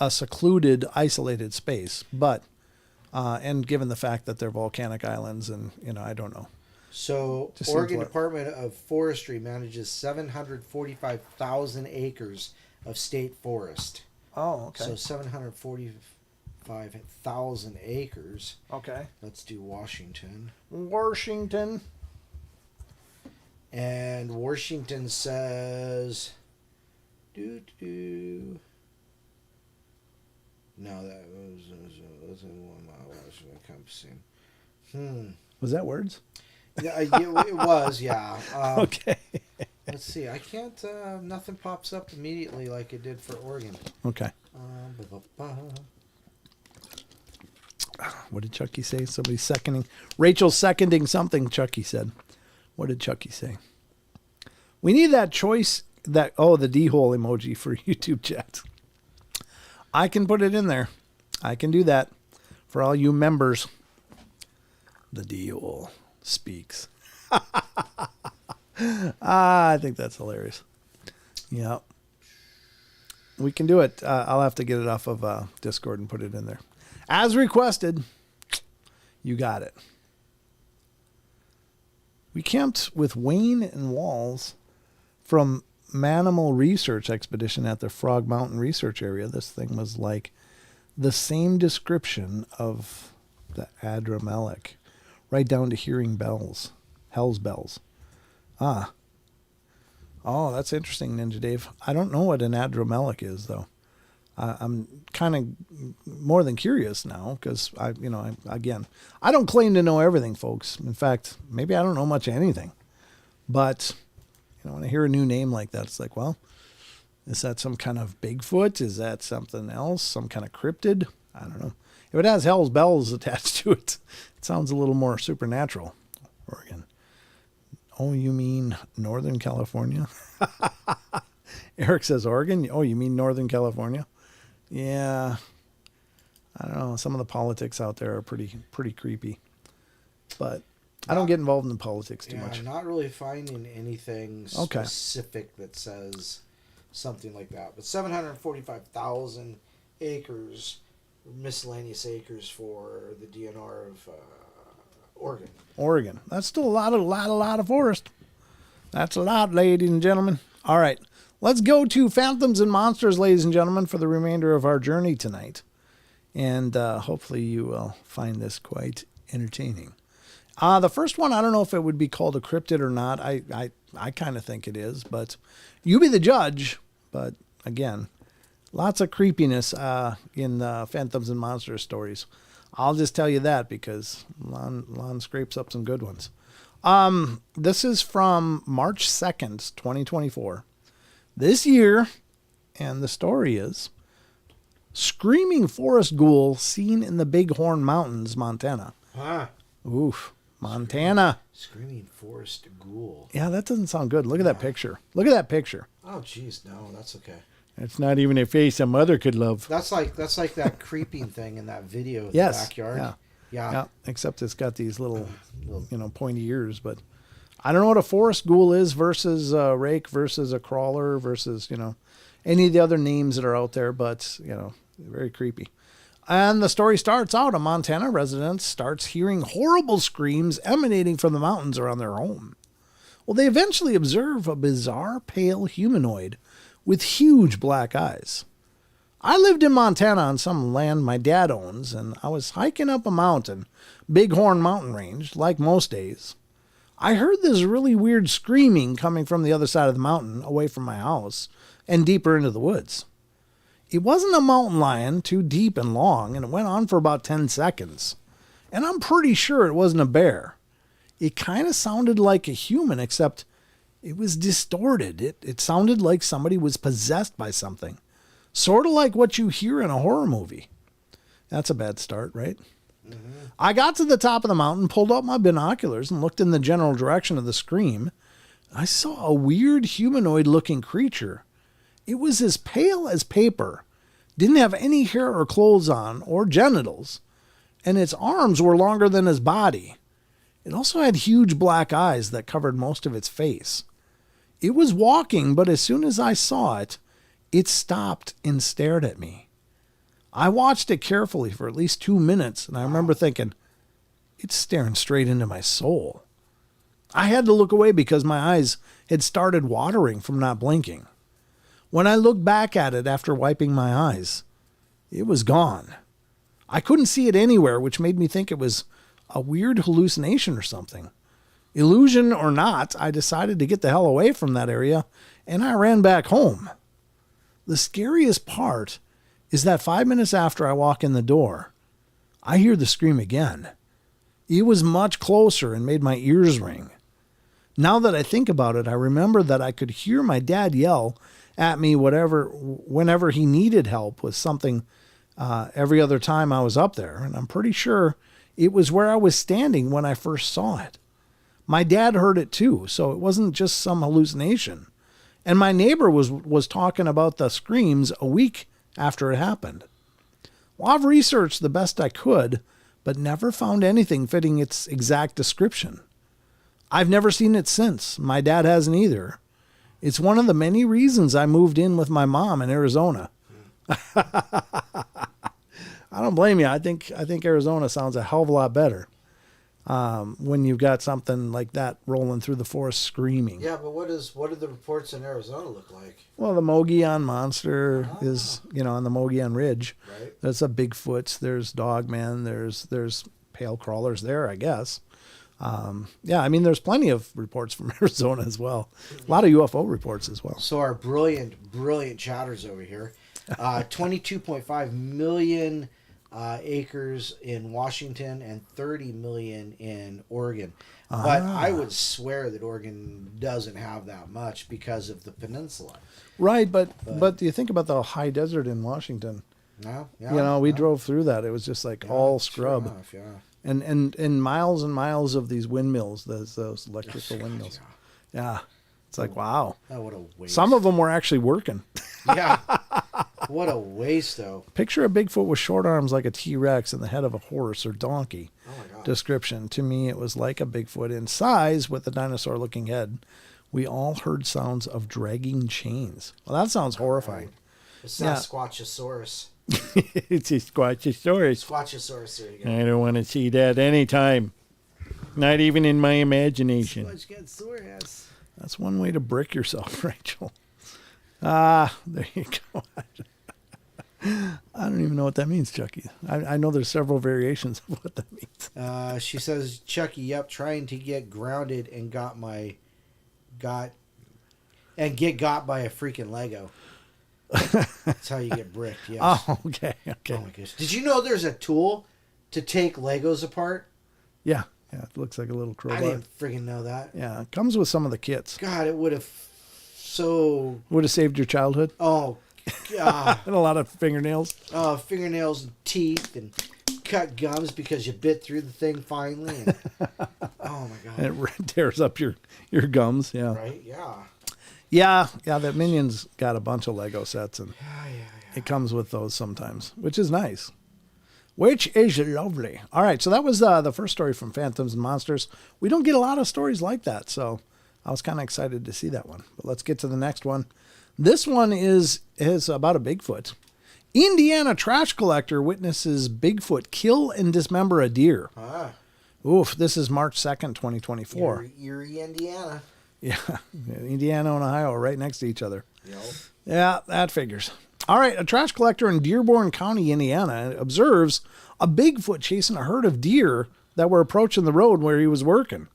secluded, isolated space. But and given the fact that they're volcanic islands, and I don't know. So Oregon Department of Forestry manages 745,000 acres of state forest. Oh, okay. So 745,000 acres. Okay. Let's do Washington. Washington. And Washington says, no, that was in 1 mile encompassing. Was that words? Yeah, it was, yeah. Okay. Let's see. I can't. Nothing pops up immediately like it did for Oregon. Okay. What did Chucky say? Somebody's seconding. Rachel's seconding something Chucky said. What did Chucky say? We need that choice. The D-hole emoji for YouTube chat. I can put it in there. I can do that for all you members. The D-hole speaks. I think that's hilarious. Yeah. We can do it. I'll have to get it off of Discord and put it in there. As requested. You got it. We camped with Wayne and Walls from Manimal Research Expedition at the Frog Mountain Research Area. This thing was like the same description of the Adramelech, right down to hearing bells, hell's bells. Oh, that's interesting, Ninja Dave. I don't know what an Adramelech is, though. I'm kind of more than curious now because I don't claim to know everything, folks. In fact, maybe I don't know much of anything. But when I hear a new name like that, it's like, well, is that some kind of Bigfoot? Is that something else? Some kind of cryptid? I don't know. If it has hell's bells attached to it, it sounds a little more supernatural. Oregon. Oh, you mean Northern California? Eric says Oregon. Oh, you mean Northern California? Yeah, I don't know. Some of the politics out there are pretty creepy, but I don't get involved in politics too much. I'm not really finding anything specific that says something like that. But 745,000 acres, miscellaneous acres for the DNR of Oregon. Oregon. That's still a lot of forest. That's a lot, ladies and gentlemen. All right. Let's go to Phantoms and Monsters, ladies and gentlemen, for the remainder of our journey tonight. And hopefully you will find this quite entertaining. The first one, I don't know if it would be called a cryptid or not. I kind of think it is, but you be the judge. But again, lots of creepiness in Phantoms and Monsters stories. I'll just tell you that because Lon scrapes up some good ones. This is from March 2nd, 2024. This year, and the story is, screaming forest ghoul seen in the Bighorn Mountains, Montana. Oof, Montana. Screaming forest ghoul. Yeah, that doesn't sound good. Look at that picture. Look at that picture. Oh, jeez, no, that's okay. It's not even a face a mother could love. That's like that creeping thing in that video of the backyard. Yeah. Except it's got these little pointy ears, but I don't know what a forest ghoul is versus a rake versus a crawler versus, any of the other names that are out there, but, very creepy. And the story starts out, a Montana resident starts hearing horrible screams emanating from the mountains around their home. Well, they eventually observe a bizarre pale humanoid with huge black eyes. I lived in Montana on some land my dad owns, and I was hiking up a mountain, Bighorn Mountain Range, like most days. I heard this really weird screaming coming from the other side of the mountain, away from my house, and deeper into the woods. It wasn't a mountain lion, too deep and long, and it went on for about 10 seconds. And I'm pretty sure it wasn't a bear. It kind of sounded like a human, except it was distorted. It sounded like somebody was possessed by something. Sort of like what you hear in a horror movie. That's a bad start, right? Mm-hmm. I got to the top of the mountain, pulled out my binoculars, and looked in the general direction of the scream. I saw a weird humanoid-looking creature. It was as pale as paper, didn't have any hair or clothes on, or genitals, and its arms were longer than his body. It also had huge black eyes that covered most of its face. It was walking, but as soon as I saw it, it stopped and stared at me. I watched it carefully for at least 2 minutes, and I remember thinking, it's staring straight into my soul. I had to look away because my eyes had started watering from not blinking. When I looked back at it after wiping my eyes, it was gone. I couldn't see it anywhere, which made me think it was a weird hallucination or something. Illusion or not, I decided to get the hell away from that area, and I ran back home. The scariest part is that 5 minutes after I walk in the door, I hear the scream again. It was much closer and made my ears ring. Now that I think about it, I remember that I could hear my dad yell at me whenever he needed help with something every other time I was up there, and I'm pretty sure it was where I was standing when I first saw it. My dad heard it too, so it wasn't just some hallucination. And my neighbor was talking about the screams a week after it happened. Well, I've researched the best I could, but never found anything fitting its exact description. I've never seen it since. My dad hasn't either. It's one of the many reasons I moved in with my mom in Arizona. I don't blame you. I think Arizona sounds a hell of a lot better when you've got something like that rolling through the forest screaming. Yeah, but what do the reports in Arizona look like? Well, the Mogollon Monster is, on the Mogollon Ridge. Right. There's a Bigfoot. There's Dogman. There's pale crawlers there, I guess. There's plenty of reports from Arizona as well. A lot of UFO reports as well. So our brilliant chatters over here, 22.5 million acres in Washington and 30 million in Oregon. But I would swear that Oregon doesn't have that much because of the peninsula. Right, but do you think about the high desert in Washington? No, yeah, we drove through that. It was just like all scrub. Sure enough, yeah. And miles and miles of these windmills, those electrical windmills. Yeah. It's like, wow. Oh, what a waste. Some of them were actually working. Yeah. What a waste, though. Picture a Bigfoot with short arms like a T-Rex and the head of a horse or donkey. Oh, my God. Description. To me, it was like a Bigfoot in size with a dinosaur-looking head. We all heard sounds of dragging chains. Well, that sounds horrifying. Right. The Sasquatchosaurus. It's a Squatchosaurus. Squatchosaurus, there you go. I don't want to see that anytime. Not even in my imagination. Squatchosaurus. That's one way to brick yourself, Rachel. There you go. I don't even know what that means, Chucky. I know there's several variations of what that means. She says, Chucky, yep, trying to get grounded and get got by a freaking Lego. That's how you get bricked, yes. Oh, okay. Oh my gosh. Did you know there's a tool to take Legos apart? Yeah, it looks like a little crowbar. I didn't freaking know that. Yeah, it comes with some of the kits. God, it would have saved your childhood. Oh, God. And a lot of fingernails. Oh, fingernails and teeth and cut gums because you bit through the thing finally. And, oh, my God. And it tears up your gums, yeah. Right, yeah. Yeah, the Minions got a bunch of Lego sets, and Yeah. it comes with those sometimes, which is nice. Which is lovely. All right, so that was the first story from Phantoms and Monsters. We don't get a lot of stories like that, so I was kind of excited to see that one. But let's get to the next one. This one is about a Bigfoot. Indiana trash collector witnesses Bigfoot kill and dismember a deer. Oof, this is March 2nd, 2024. Erie, Indiana. Yeah, Indiana and Ohio are right next to each other. Yep. Yeah, that figures. All right, a trash collector in Dearborn County, Indiana, observes a Bigfoot chasing a herd of deer that were approaching the road where he was working.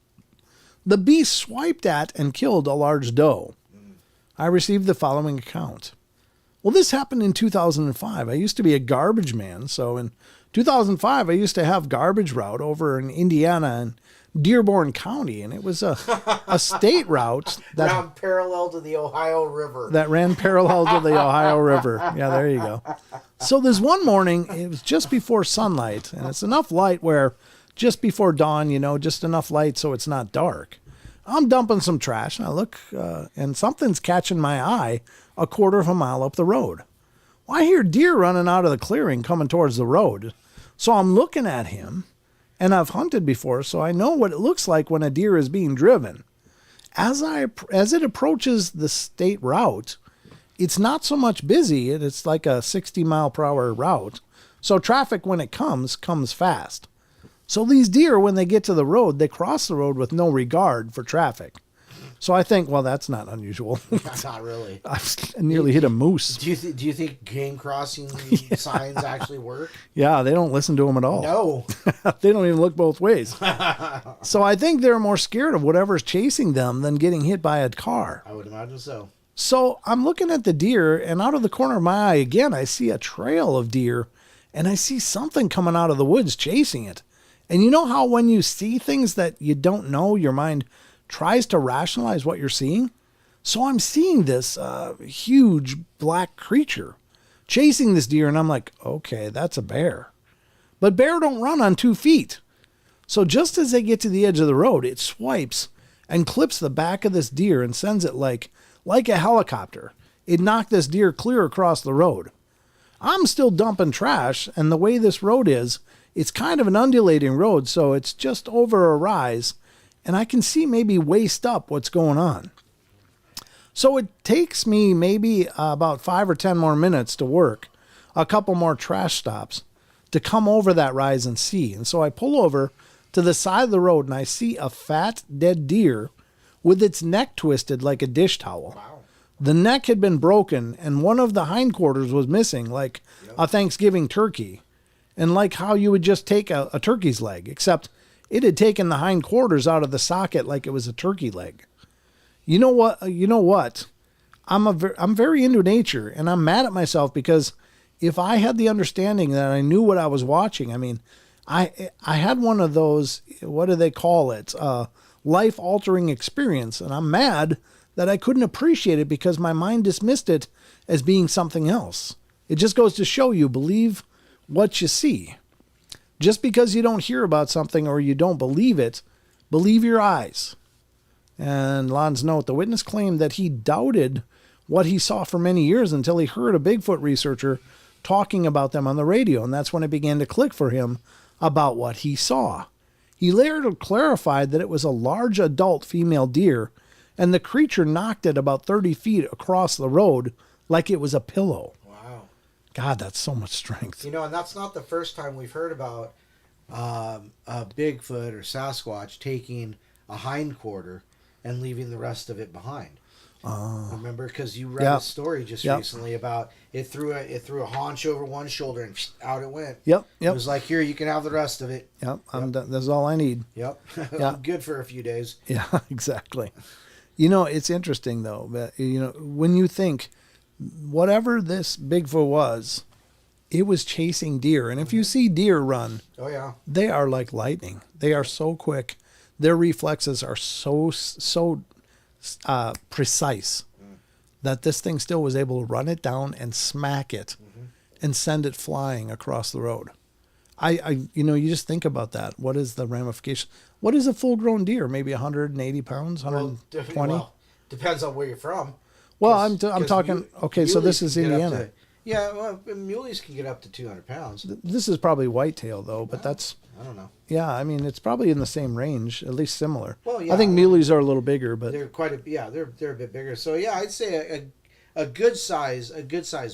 The beast swiped at and killed a large doe. I received the following account. Well, this happened in 2005. I used to be a garbage man. So in 2005, I used to have garbage route over in Indiana and Dearborn County. And it was a state route that ran parallel to the Ohio River. That ran parallel to the Ohio River. Yeah, there you go. So this one morning, it was just before sunlight. And it's enough light where just before dawn, just enough light so it's not dark. I'm dumping some trash, and I look, and something's catching my eye a quarter of a mile up the road. Well, I hear deer running out of the clearing coming towards the road. So I'm looking at him, and I've hunted before, so I know what it looks like when a deer is being driven. As it approaches the state route, it's not so much busy. It's like a 60-mile-per-hour route. So traffic, when it comes fast. So these deer, when they get to the road, they cross the road with no regard for traffic. So I think, well, that's not unusual. Not really. I nearly hit a moose. Do you think game crossing signs actually work? Yeah, they don't listen to them at all. No. They don't even look both ways. So I think they're more scared of whatever's chasing them than getting hit by a car. I would imagine so. So I'm looking at the deer, and out of the corner of my eye, again, I see a trail of deer, and I see something coming out of the woods chasing it. And you know how when you see things that you don't know, your mind tries to rationalize what you're seeing? So I'm seeing this huge black creature chasing this deer, and I'm like, okay, that's a bear. But bear don't run on 2 feet. So just as they get to the edge of the road, it swipes and clips the back of this deer and sends it like a helicopter. It knocked this deer clear across the road. I'm still dumping trash, and the way this road is, it's kind of an undulating road, so it's just over a rise, and I can see maybe waist up what's going on. So it takes me maybe about 5 or 10 more minutes to work, a couple more trash stops, to come over that rise and see. And so I pull over to the side of the road, and I see a fat, dead deer with its neck twisted like a dish towel. Wow. The neck had been broken, and one of the hindquarters was missing, like a Thanksgiving turkey. And like how you would just take a turkey's leg, except it had taken the hindquarters out of the socket like it was a turkey leg. You know what? I'm very into nature, and I'm mad at myself because if I had the understanding that I knew what I was watching, I mean, I had one of those, what do they call it? Life-altering experience, and I'm mad that I couldn't appreciate it because my mind dismissed it as being something else. It just goes to show you, believe what you see. Just because you don't hear about something or you don't believe it, believe your eyes. And Lon's note, the witness claimed that he doubted what he saw for many years until he heard a Bigfoot researcher talking about them on the radio, and that's when it began to click for him about what he saw. He later clarified that it was a large adult female deer, and the creature knocked it about 30 feet across the road like it was a pillow. God, that's so much strength. And that's not the first time we've heard about a Bigfoot or Sasquatch taking a hindquarter and leaving the rest of it behind. Remember, because you read a story just recently about it threw a haunch over one shoulder and out it went. Yep. It was like, here, you can have the rest of it. Yep. That's all I need. Yep. I'm good for a few days. Yeah, exactly. It's interesting though, but when you think whatever this Bigfoot was, it was chasing deer. And if you see deer run, they are like lightning. They are so quick. Their reflexes are so precise that this thing still was able to run it down and smack it and send it flying across the road. You just think about that. What is the ramification? What is a full-grown deer? Maybe 180 pounds, 120? Well, depends on where you're from. Well, I'm talking. Okay, so this is Indiana. Muleys can get up to 200 pounds. This is probably whitetail though, but that's. I don't know. Yeah, I mean it's probably in the same range, at least similar. Well, yeah, I think muleys are a little bigger, but they're they're a bit bigger. So yeah, I'd say a good size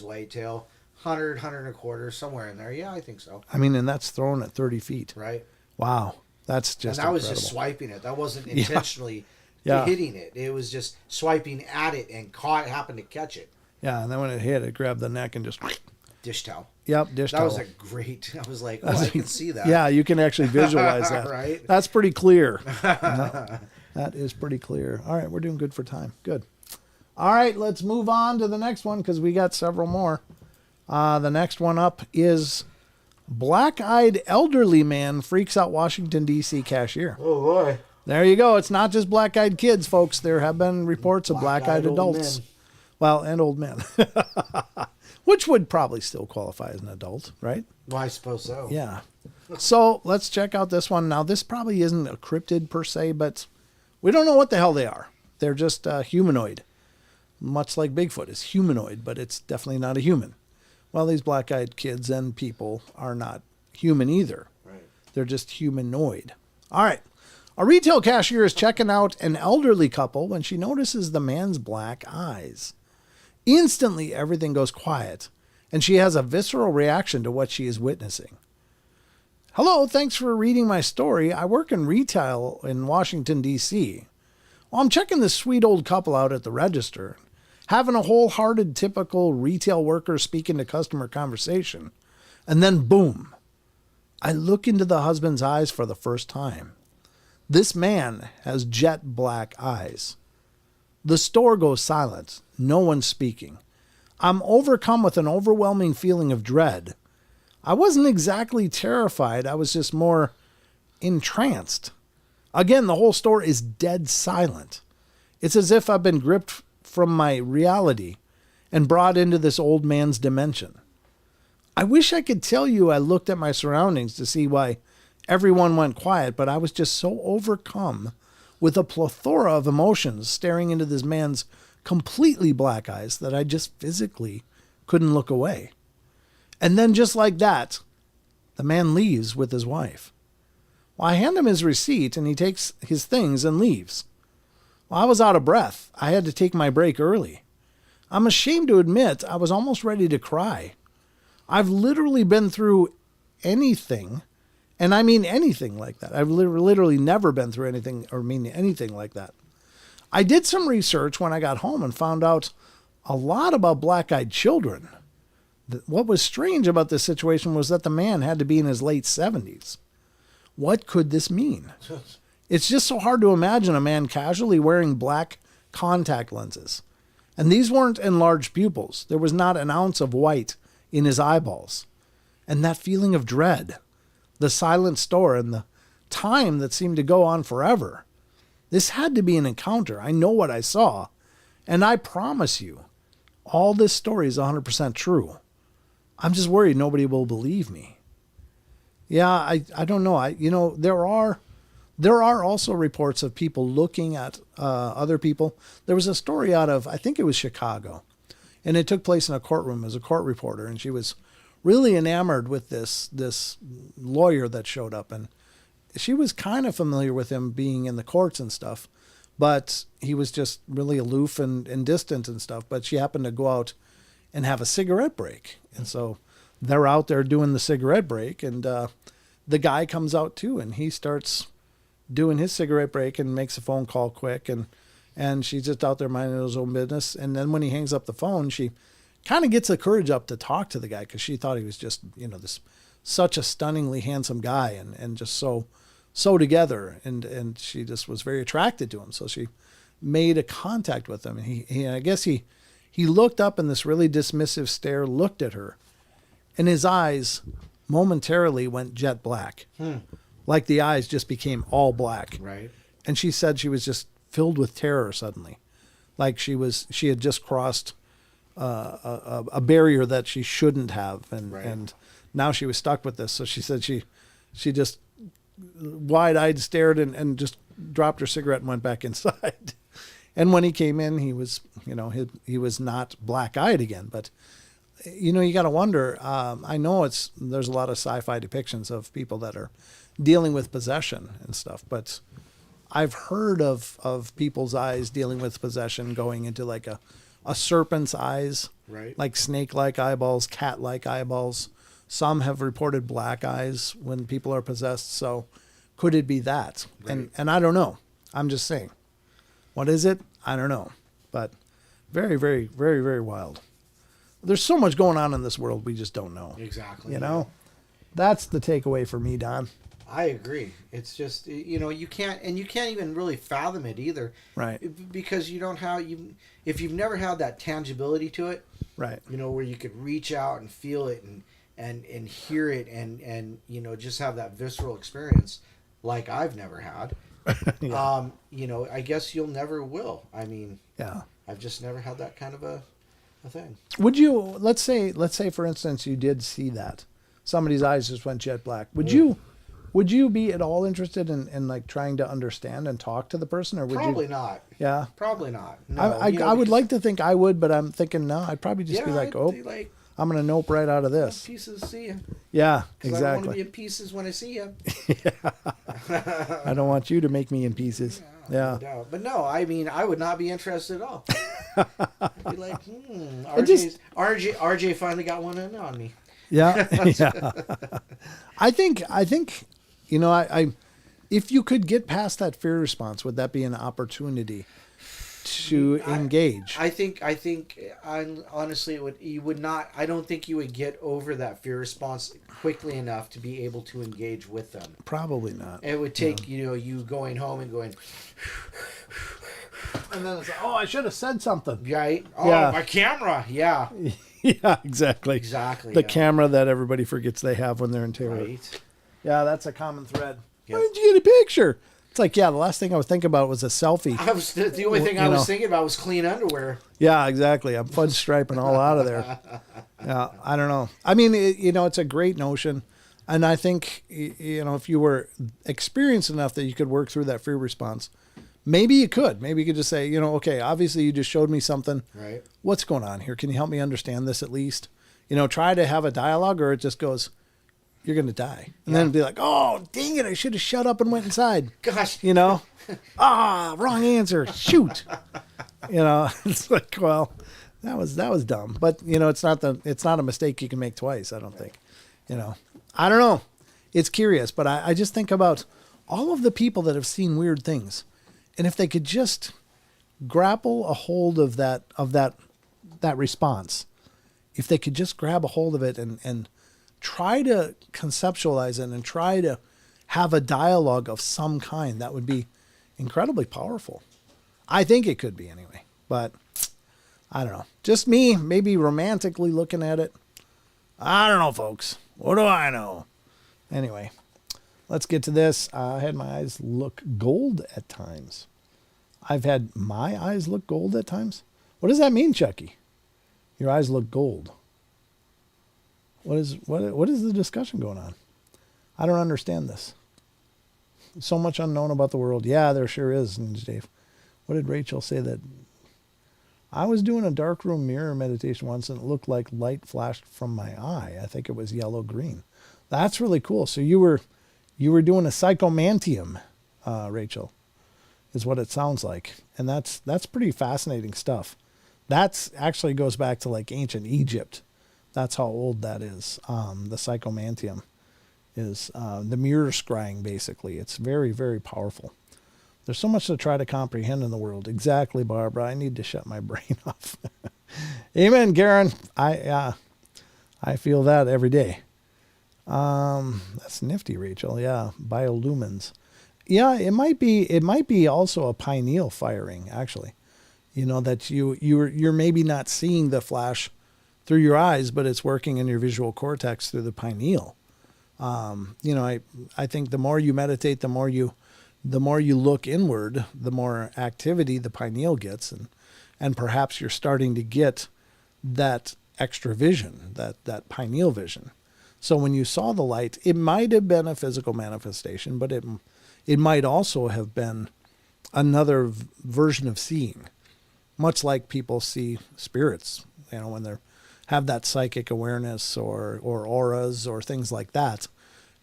whitetail, 100 and a quarter, somewhere in there. Yeah, I think so. I mean, and that's thrown at 30 feet. Right. Wow, that's just. And I was just swiping it. That wasn't intentionally. Hitting it. It was just swiping at it and happened to catch it. Yeah, and then when it hit, it grabbed the neck and just dish towel. Yep, dish towel. That was a great. I was like, I can see that. Yeah, you can actually visualize that. Right. That's pretty clear. That is pretty clear. All right, we're doing good for time. Good. All right, let's move on to the next one because we got several more. The next one up is black-eyed elderly man freaks out Washington, D.C. cashier. Oh, boy. There you go. It's not just black-eyed kids, folks. There have been reports of black-eyed adults. Men. Well, and old men. Which would probably still qualify as an adult, right? Well, I suppose so. Yeah. So let's check out this one. Now, this probably isn't a cryptid per se, but we don't know what the hell they are. They're just humanoid. Much like Bigfoot is humanoid, but it's definitely not a human. Well, these black-eyed kids and people are not human either. Right. They're just humanoid. All right. A retail cashier is checking out an elderly couple when she notices the man's black eyes. Instantly, everything goes quiet, and she has a visceral reaction to what she is witnessing. Hello, thanks for reading my story. I work in retail in Washington, D.C. Well, I'm checking this sweet old couple out at the register, having a wholehearted, typical retail worker speaking to customer conversation. And then, boom, I look into the husband's eyes for the first time. This man has jet black eyes. The store goes silent. No one's speaking. I'm overcome with an overwhelming feeling of dread. I wasn't exactly terrified. I was just more entranced. Again, the whole store is dead silent. It's as if I've been gripped from my reality and brought into this old man's dimension. I wish I could tell you I looked at my surroundings to see why everyone went quiet, but I was just so overcome with a plethora of emotions staring into this man's completely black eyes that I just physically couldn't look away. And then just like that, the man leaves with his wife. Well, I hand him his receipt and he takes his things and leaves. Well, I was out of breath. I had to take my break early. I'm ashamed to admit I was almost ready to cry. I've literally been through anything, and I mean anything like that. I've literally never been through anything or mean anything like that. I did some research when I got home and found out a lot about black-eyed children. What was strange about this situation was that the man had to be in his late 70s. What could this mean? It's just so hard to imagine a man casually wearing black contact lenses. And these weren't enlarged pupils. There was not an ounce of white in his eyeballs. And that feeling of dread, the silent store, and the time that seemed to go on forever. This had to be an encounter. I know what I saw. And I promise you, all this story is 100% true. I'm just worried nobody will believe me. Yeah, I don't know. There are also reports of people looking at other people. There was a story out of, I think it was Chicago, and it took place in a courtroom as a court reporter, and she was really enamored with this lawyer that showed up, and she was kind of familiar with him being in the courts and stuff, but he was just really aloof and distant and stuff. But she happened to go out and have a cigarette break, and so they're out there doing the cigarette break, and the guy comes out too, and he starts doing his cigarette break and makes a phone call quick, and she's just out there minding his own business. And then when he hangs up the phone, she kind of gets the courage up to talk to the guy because she thought he was just, this such a stunningly handsome guy and just so together, and she just was very attracted to him. So she made a contact with him, and he I guess he looked up in this really dismissive stare, looked at her, and his eyes momentarily went jet black. Like the eyes just became all black. Right. And she said she was just filled with terror suddenly. Like she had just crossed a barrier that she shouldn't have. And now she was stuck with this. So she said she just wide-eyed stared and just dropped her cigarette and went back inside. And when he came in, he was, he was not black-eyed again. But, you got to wonder. I know there's a lot of sci-fi depictions of people that are dealing with possession and stuff, but I've heard of people's eyes dealing with possession going into like a serpent's eyes, right? Like snake-like eyeballs, cat-like eyeballs. Some have reported black eyes when people are possessed. So could it be that? Right. And I don't know. I'm just saying. What is it? I don't know. But very, very, very, very wild. There's so much going on in this world we just don't know. Exactly. That's the takeaway for me, Don. I agree. It's just, you can't even really fathom it either. Right. Because you don't have, if you've never had that tangibility to it, Right. where you could reach out and feel it and hear it and just have that visceral experience like I've never had. Yeah. I guess you'll never will. I mean, Yeah. I've just never had that kind of a thing. Would you, let's say for instance you did see that. Somebody's eyes just went jet black. Would you be at all interested in like trying to understand and talk to the person, or would Probably you? not. Yeah. Probably not. No, I would like to think I would, but I'm thinking no. I'd probably just yeah, be like, I'd be like, I'm gonna nope right out of this. pieces, see ya. Yeah, 'Cause I don't want to exactly. be in pieces when I see you. I don't want you to make me in pieces. No Yeah. doubt. But no, I mean, I would not be interested at all. I'd be like, RJ finally got one in on me. Yeah. Yeah. I think, I if you could get past that fear response, would that be an opportunity to engage? I think, honestly, you would not. I don't think you would get over that fear response quickly enough to be able to engage with them. Probably not. It would take, you going home and going, And then it's like, I should have said something. right? Oh, Yeah. my camera. Yeah. Yeah, exactly. Exactly. The yeah. camera that everybody forgets they have when they're in terror. Right. Yeah, that's a common thread. Yep. Why didn't you get a picture? It's like, the last thing I was thinking about was a selfie. The only thing I was thinking about was clean underwear. Yeah, exactly. I'm fudge striping all out of there. Yeah, I don't know. I mean, it's a great notion. And I think, if you were experienced enough that you could work through that fear response, maybe you could. Maybe you could just say, okay, obviously you just showed me something. Right. What's going on here? Can you help me understand this at least? Try to have a dialogue, or it just goes, you're going to die. And then be like, oh, dang it, I should have shut up and went inside. Gosh. Wrong answer. Shoot. It's like, well, that was dumb. But, it's not a mistake you can make twice, I don't think. I don't know. It's curious, but I just think about all of the people that have seen weird things. And if they could just grapple a hold of that response, if they could just grab a hold of it and try to conceptualize it and try to have a dialogue of some kind, that would be incredibly powerful. I think it could be anyway, but I don't know. Just me, maybe romantically looking at it. I don't know, folks. What do I know? Anyway, let's get to this. I had my eyes look gold at times. I've had my eyes look gold at times? What does that mean, Chucky? Your eyes look gold. What is the discussion going on? I don't understand this. So much unknown about the world. Yeah, there sure is, Ninja Dave. What did Rachel say that? I was doing a dark room mirror meditation once and it looked like light flashed from my eye. I think it was yellow-green. That's really cool. So you were doing a psychomantium, Rachel, is what it sounds like. And that's pretty fascinating stuff. That's actually goes back to like ancient Egypt. That's how old that is. The psychomantium is the mirror scrying, basically. It's very, very powerful. There's so much to try to comprehend in the world. Exactly, Barbara. I need to shut my brain off. Amen, Karen. I feel that every day. That's nifty, Rachel. Yeah, biolumens. Yeah, it might be also a pineal firing, actually. That you're maybe not seeing the flash through your eyes, but it's working in your visual cortex through the pineal. I think the more you meditate, the more you look inward, the more activity the pineal gets, and perhaps you're starting to get that extra vision, that pineal vision. So when you saw the light, it might have been a physical manifestation, but it might also have been another version of seeing, much like people see spirits, when they have that psychic awareness or auras or things like that.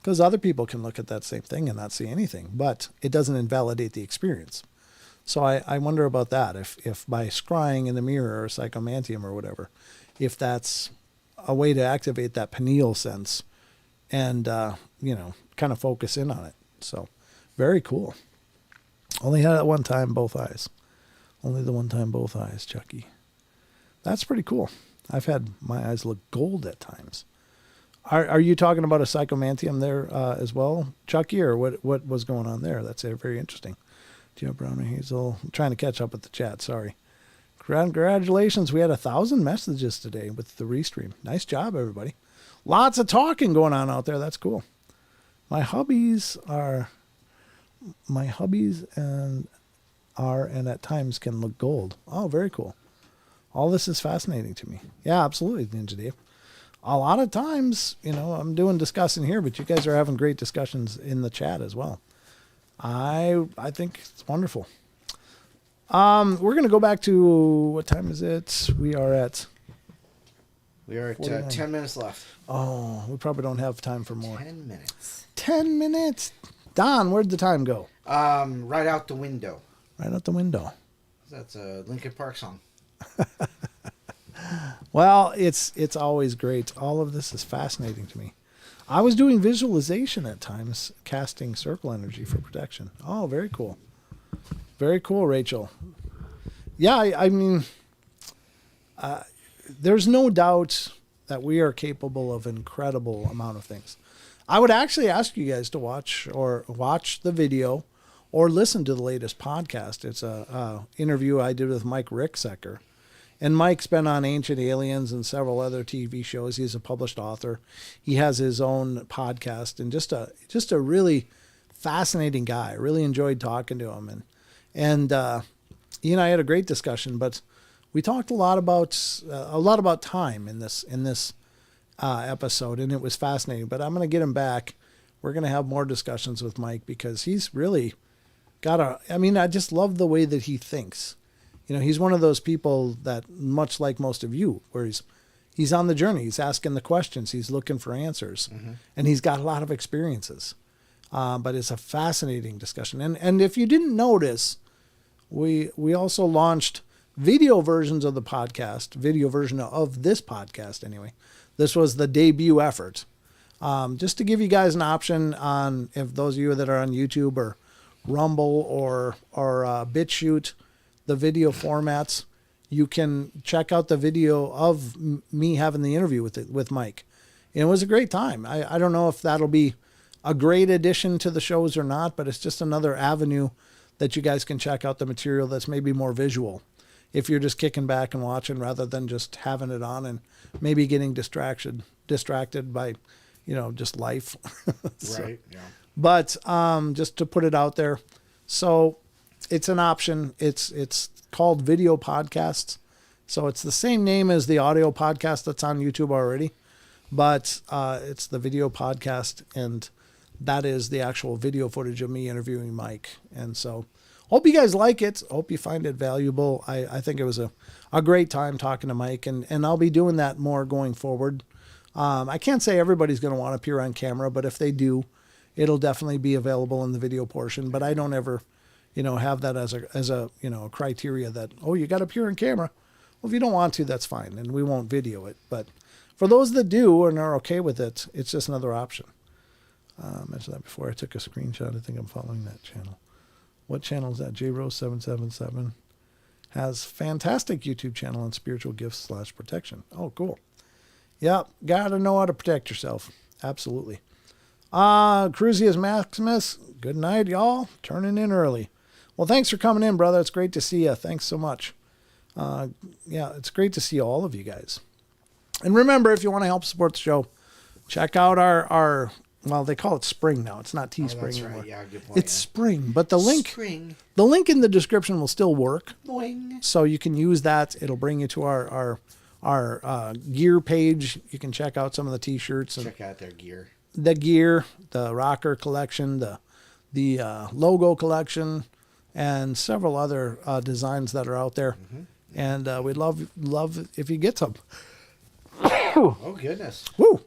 Because other people can look at that same thing and not see anything, but it doesn't invalidate the experience. So I wonder about that. If by scrying in the mirror or psychomantium or whatever, if that's a way to activate that pineal sense and, kind of focus in on it. So very cool. Only had it one time, both eyes. Only the one time, both eyes, Chucky. That's pretty cool. I've had my eyes look gold at times. Are you talking about a psychomantium there as well, Chucky, or what was going on there? That's very interesting. Geo Brown and Hazel. I'm trying to catch up with the chat. Sorry. Congratulations. We had 1,000 messages today with the restream. Nice job, everybody. Lots of talking going on out there. That's cool. My hobbies and at times can look gold. Oh, very cool. All this is fascinating to me. Yeah, absolutely, Ninja Dave. A lot of times, I'm doing discussing here, but you guys are having great discussions in the chat as well. I think it's wonderful. We're going to go back to, what time is it? We are at 10 minutes left. Oh, we probably don't have time for more. 10 minutes. 10 minutes. Don, where'd the time go? Right out the window. Right out the window. That's a Linkin Park song. Well, it's always great. All of this is fascinating to me. I was doing visualization at times, casting circle energy for protection. Oh, very cool. Very cool, Rachel. Yeah, I mean, there's no doubt that we are capable of incredible amount of things. I would actually ask you guys to watch the video or listen to the latest podcast. It's a interview I did with Mike Ricksecker. And Mike's been on Ancient Aliens and several other TV shows. He's a published author. He has his own podcast, and just a really fascinating guy. I really enjoyed talking to him, and he and I had a great discussion. But we talked a lot about time in this episode, and it was fascinating. But I'm going to get him back. We're going to have more discussions with Mike because he's really I just love the way that he thinks. He's one of those people that, much like most of you, where he's on the journey. He's asking the questions. He's looking for answers. Mm-hmm. And he's got a lot of experiences. But it's a fascinating discussion. And if you didn't notice, we also launched video versions of the podcast, video version of this podcast anyway. This was the debut effort. Just to give you guys an option on, if those of you that are on YouTube or Rumble or BitChute, the video formats, you can check out the video of me having the interview with Mike. And it was a great time. I don't know if that'll be a great addition to the shows or not, but it's just another avenue that you guys can check out the material that's maybe more visual. If you're just kicking back and watching rather than just having it on and maybe getting distracted by, just life. So, right. Yeah. But just to put it out there. So it's an option. It's called Video Podcasts. So it's the same name as the audio podcast that's on YouTube already, but it's the video podcast, and that is the actual video footage of me interviewing Mike. And so hope you guys like it. Hope you find it valuable. I think it was a great time talking to Mike, and I'll be doing that more going forward. I can't say everybody's going to want to appear on camera, but if they do, it'll definitely be available in the video portion. But I don't ever have that as a criteria that, you got to appear on camera. Well, if you don't want to, that's fine, and we won't video it. But for those that do and are okay with it, it's just another option. I mentioned that before. I took a screenshot. I think I'm following that channel. What channel is that? JRose777 has fantastic YouTube channel on spiritual gifts / protection. Oh, cool. Yeah, got to know how to protect yourself. Absolutely. Cruzius Maximus, good night, y'all. Turning in early. Well, thanks for coming in, brother. It's great to see you. Thanks so much. It's great to see all of you guys. And remember, if you want to help support the show, check out our they call it Spring now. It's not Teespring anymore. Right. Yeah, good point. It's Spring, but the link in the description will still work. Boing. So you can use that. It'll bring you to our gear page. You can check out some of the T-shirts and check out their gear. The gear, the rocker collection, the logo collection, and several other designs that are out there. Mm-hmm. And we'd love if you get some. Oh, goodness. Woo!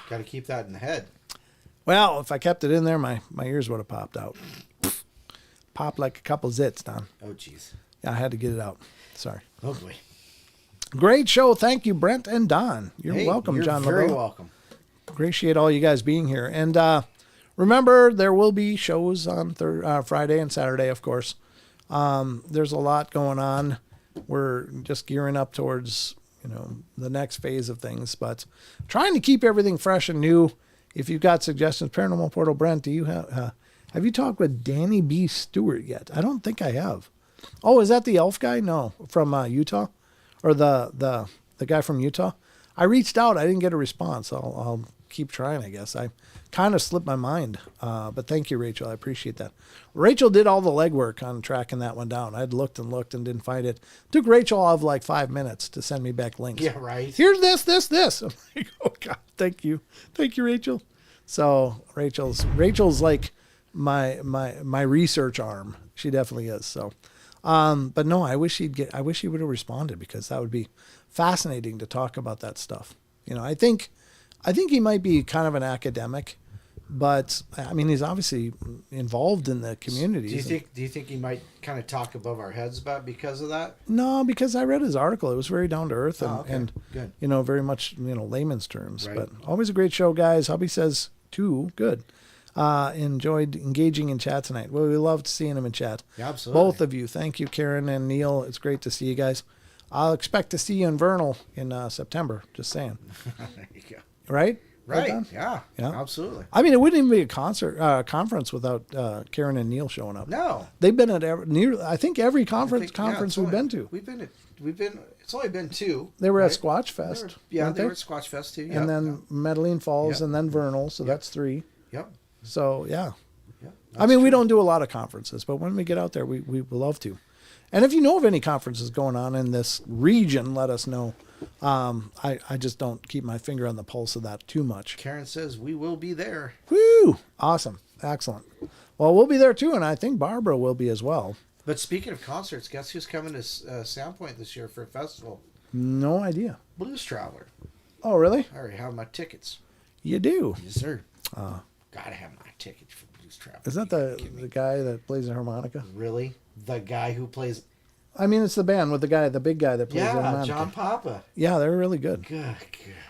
Got to keep that in the head. Well, if I kept it in there, my ears would have popped out. Popped like a couple zits, Don. Oh, jeez. Yeah, I had to get it out. Sorry. Oh, boy. Great show. Thank you, Brent and Don. You're welcome, John. You're very welcome. Appreciate all you guys being here. And remember, there will be shows on Friday and Saturday, of course. There's a lot going on. We're just gearing up towards, the next phase of things. But trying to keep everything fresh and new. If you've got suggestions, Paranormal Portal Brent, do you have you talked with Danny B. Stewart yet? I don't think I have. Oh, is that the elf guy? No, from Utah, or the guy from Utah. I reached out. I didn't get a response. I'll keep trying, I guess. I kind of slipped my mind. But thank you, Rachel. I appreciate that. Rachel did all the legwork on tracking that one down. I'd looked and didn't find it. Took Rachel all of like 5 minutes to send me back links. Yeah, right. Here's this. I'm like, oh God, thank you, Rachel. So Rachel's like my research arm. She definitely is. So, but no, I wish he would have responded, because that would be fascinating to talk about that stuff. I think he might be kind of an academic, but I mean, he's obviously involved in the community. Do you think he might kind of talk above our heads about because of that? No, because I read his article. It was very down to earth and good. Very much, layman's terms, Right. But always a great show, guys. Hubby says too, good. Enjoyed engaging in chat tonight. Well, we loved seeing him in chat. Yeah, absolutely. Both of you. Thank you, Karen and Neil. It's great to see you guys. I'll expect to see you in Vernal in September. Just saying. There you go. Right? Right. Don? Yeah. Yeah. Absolutely. I mean, it wouldn't even be a conference without Karen and Neil showing up. No. They've been at I think every conference it's we've been to. We've been. It's only been 2. They were right? at Squatch Fest. They weren't were at Squatch Fest too. And then Medellin Falls, and then Vernal. So that's 3. Yep. So yeah. Yep. I mean, we don't do a lot of conferences, but when we get out there, we love to. And if you know of any conferences going on in this region, let us know. I just don't keep my finger on the pulse of that too much. Karen says we will be there. Woo! Awesome. Excellent. Well, we'll be there too, and I think Barbara will be as well. But speaking of concerts, guess who's coming to Soundpoint this year for a festival? No idea. Blues Traveler. Oh, really? I already have my tickets. You do? Yes, sir. Gotta have my tickets for Blues Traveler. Is that the guy that plays the harmonica? Really? The guy who plays... I mean, it's the band with the big guy that plays the harmonica. John Papa. Yeah, they're really good. Good.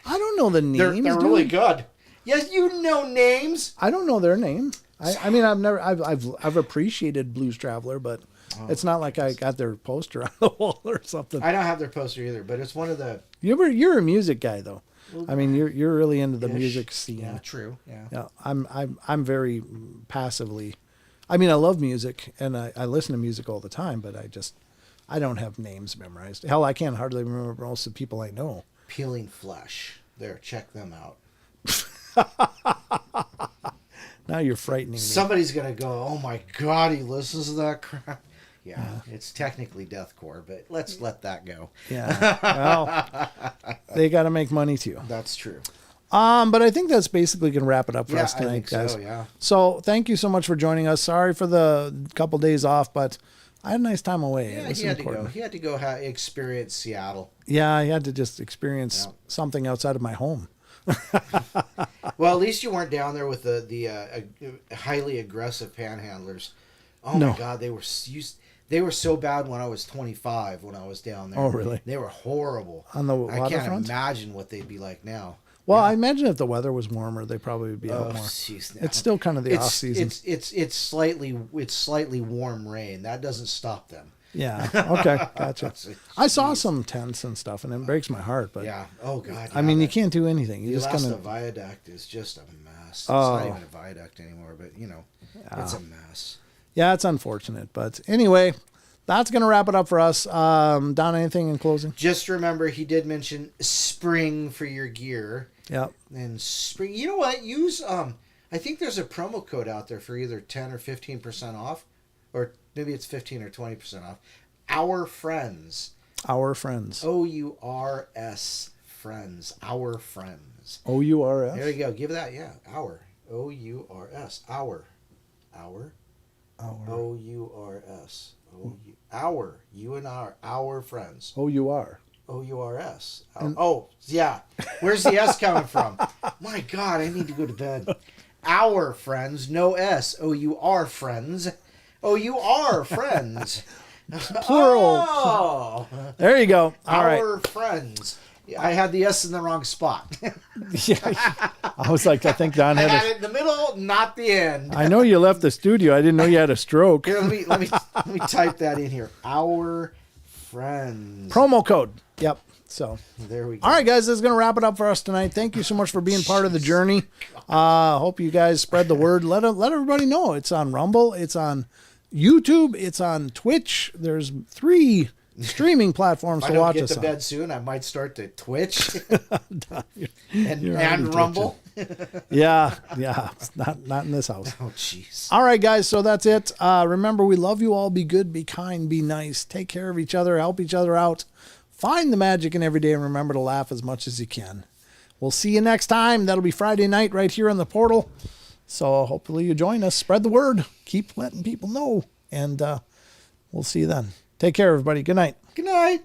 I don't know the names. They're really good. Yes, you know names. I don't know their name. I mean, I've appreciated Blues Traveler, but it's not like I got their poster on the wall or something. I don't have their poster either, but it's one of the... You're a music guy though. I mean, you're really into the Ish. music scene. Yeah, true. Yeah. Yeah, I'm very passively. I mean, I love music and I listen to music all the time, but I don't have names memorized. Hell, I can't hardly remember most of the people I know. Peeling Flesh. There, check them out. Now you're frightening me. Somebody's gonna go, oh my God, he listens to that crap. Yeah, it's technically deathcore, but let's let that go. Yeah, well, they got to make money too. That's true. But I think that's basically gonna wrap it up for us I tonight, think guys. so, yeah. So thank you so much for joining us. Sorry for the couple days off, but I had a nice time away. Yeah, It was he had important. to go. He had to go experience Seattle. Yeah, I had to just experience something outside of my home. Well, at least you weren't down there with the highly aggressive panhandlers. Oh No. my God, they were so bad when I was 25 when I was down there. Oh, really? They were horrible. On the I can't waterfront? imagine what they'd be like now. Well, I imagine if the weather was warmer, they probably would be out more. Jeez, It's still kind of the off season. It's slightly warm rain. That doesn't stop them. Yeah. Okay. Gotcha. I saw some tents and stuff, and it breaks my heart. But Yeah. Oh God. I mean, you can't do anything. You The just kind Elasta of. Viaduct is just a mess. It's Oh. not even a viaduct anymore, but it's a mess. Yeah, it's unfortunate, but anyway, that's gonna wrap it up for us. Don, anything in closing? Just remember, he did mention spring for your gear. Yeah. And spring. You know what? Use I think there's a promo code out there for either 10 or 15% off, or maybe it's 15 or 20% off. Our Friends. Our Friends. OURS Friends. Our Friends. OURS. There you go. Give that. Yeah. Our. OURS. Our. OURS. Our. You and our friends. OUR. OURS. Oh, yeah. Where's the S coming from? My God, I need to go to bed. Our friends, no S. OUR friends. OUR friends. Plural. Oh. There you go. All right. Our friends. I had the S in the wrong spot. Yeah. I was like, I think Don I had had it in the middle, not the end. I know you left the studio. I didn't know you had a stroke. Here, let me type that in here. Our friends. Promo code. Yep. So There we go. all right, guys, this is going to wrap it up for us tonight. Thank you so much for being part of the journey. Hope you guys spread the word. Let everybody know. It's on Rumble. It's on YouTube. It's on Twitch. There's 3 streaming platforms to watch us If I don't get to on. bed soon, I might start to Twitch You're and Rumble. Yeah. It's not in this house. Oh, jeez. All right, guys, so that's it. Remember, we love you all. Be good, be kind, be nice. Take care of each other. Help each other out. Find the magic in every day, and remember to laugh as much as you can. We'll see you next time. That'll be Friday night right here on the portal. So hopefully you join us. Spread the word. Keep letting people know. And we'll see you then. Take care, everybody. Good night. Good night.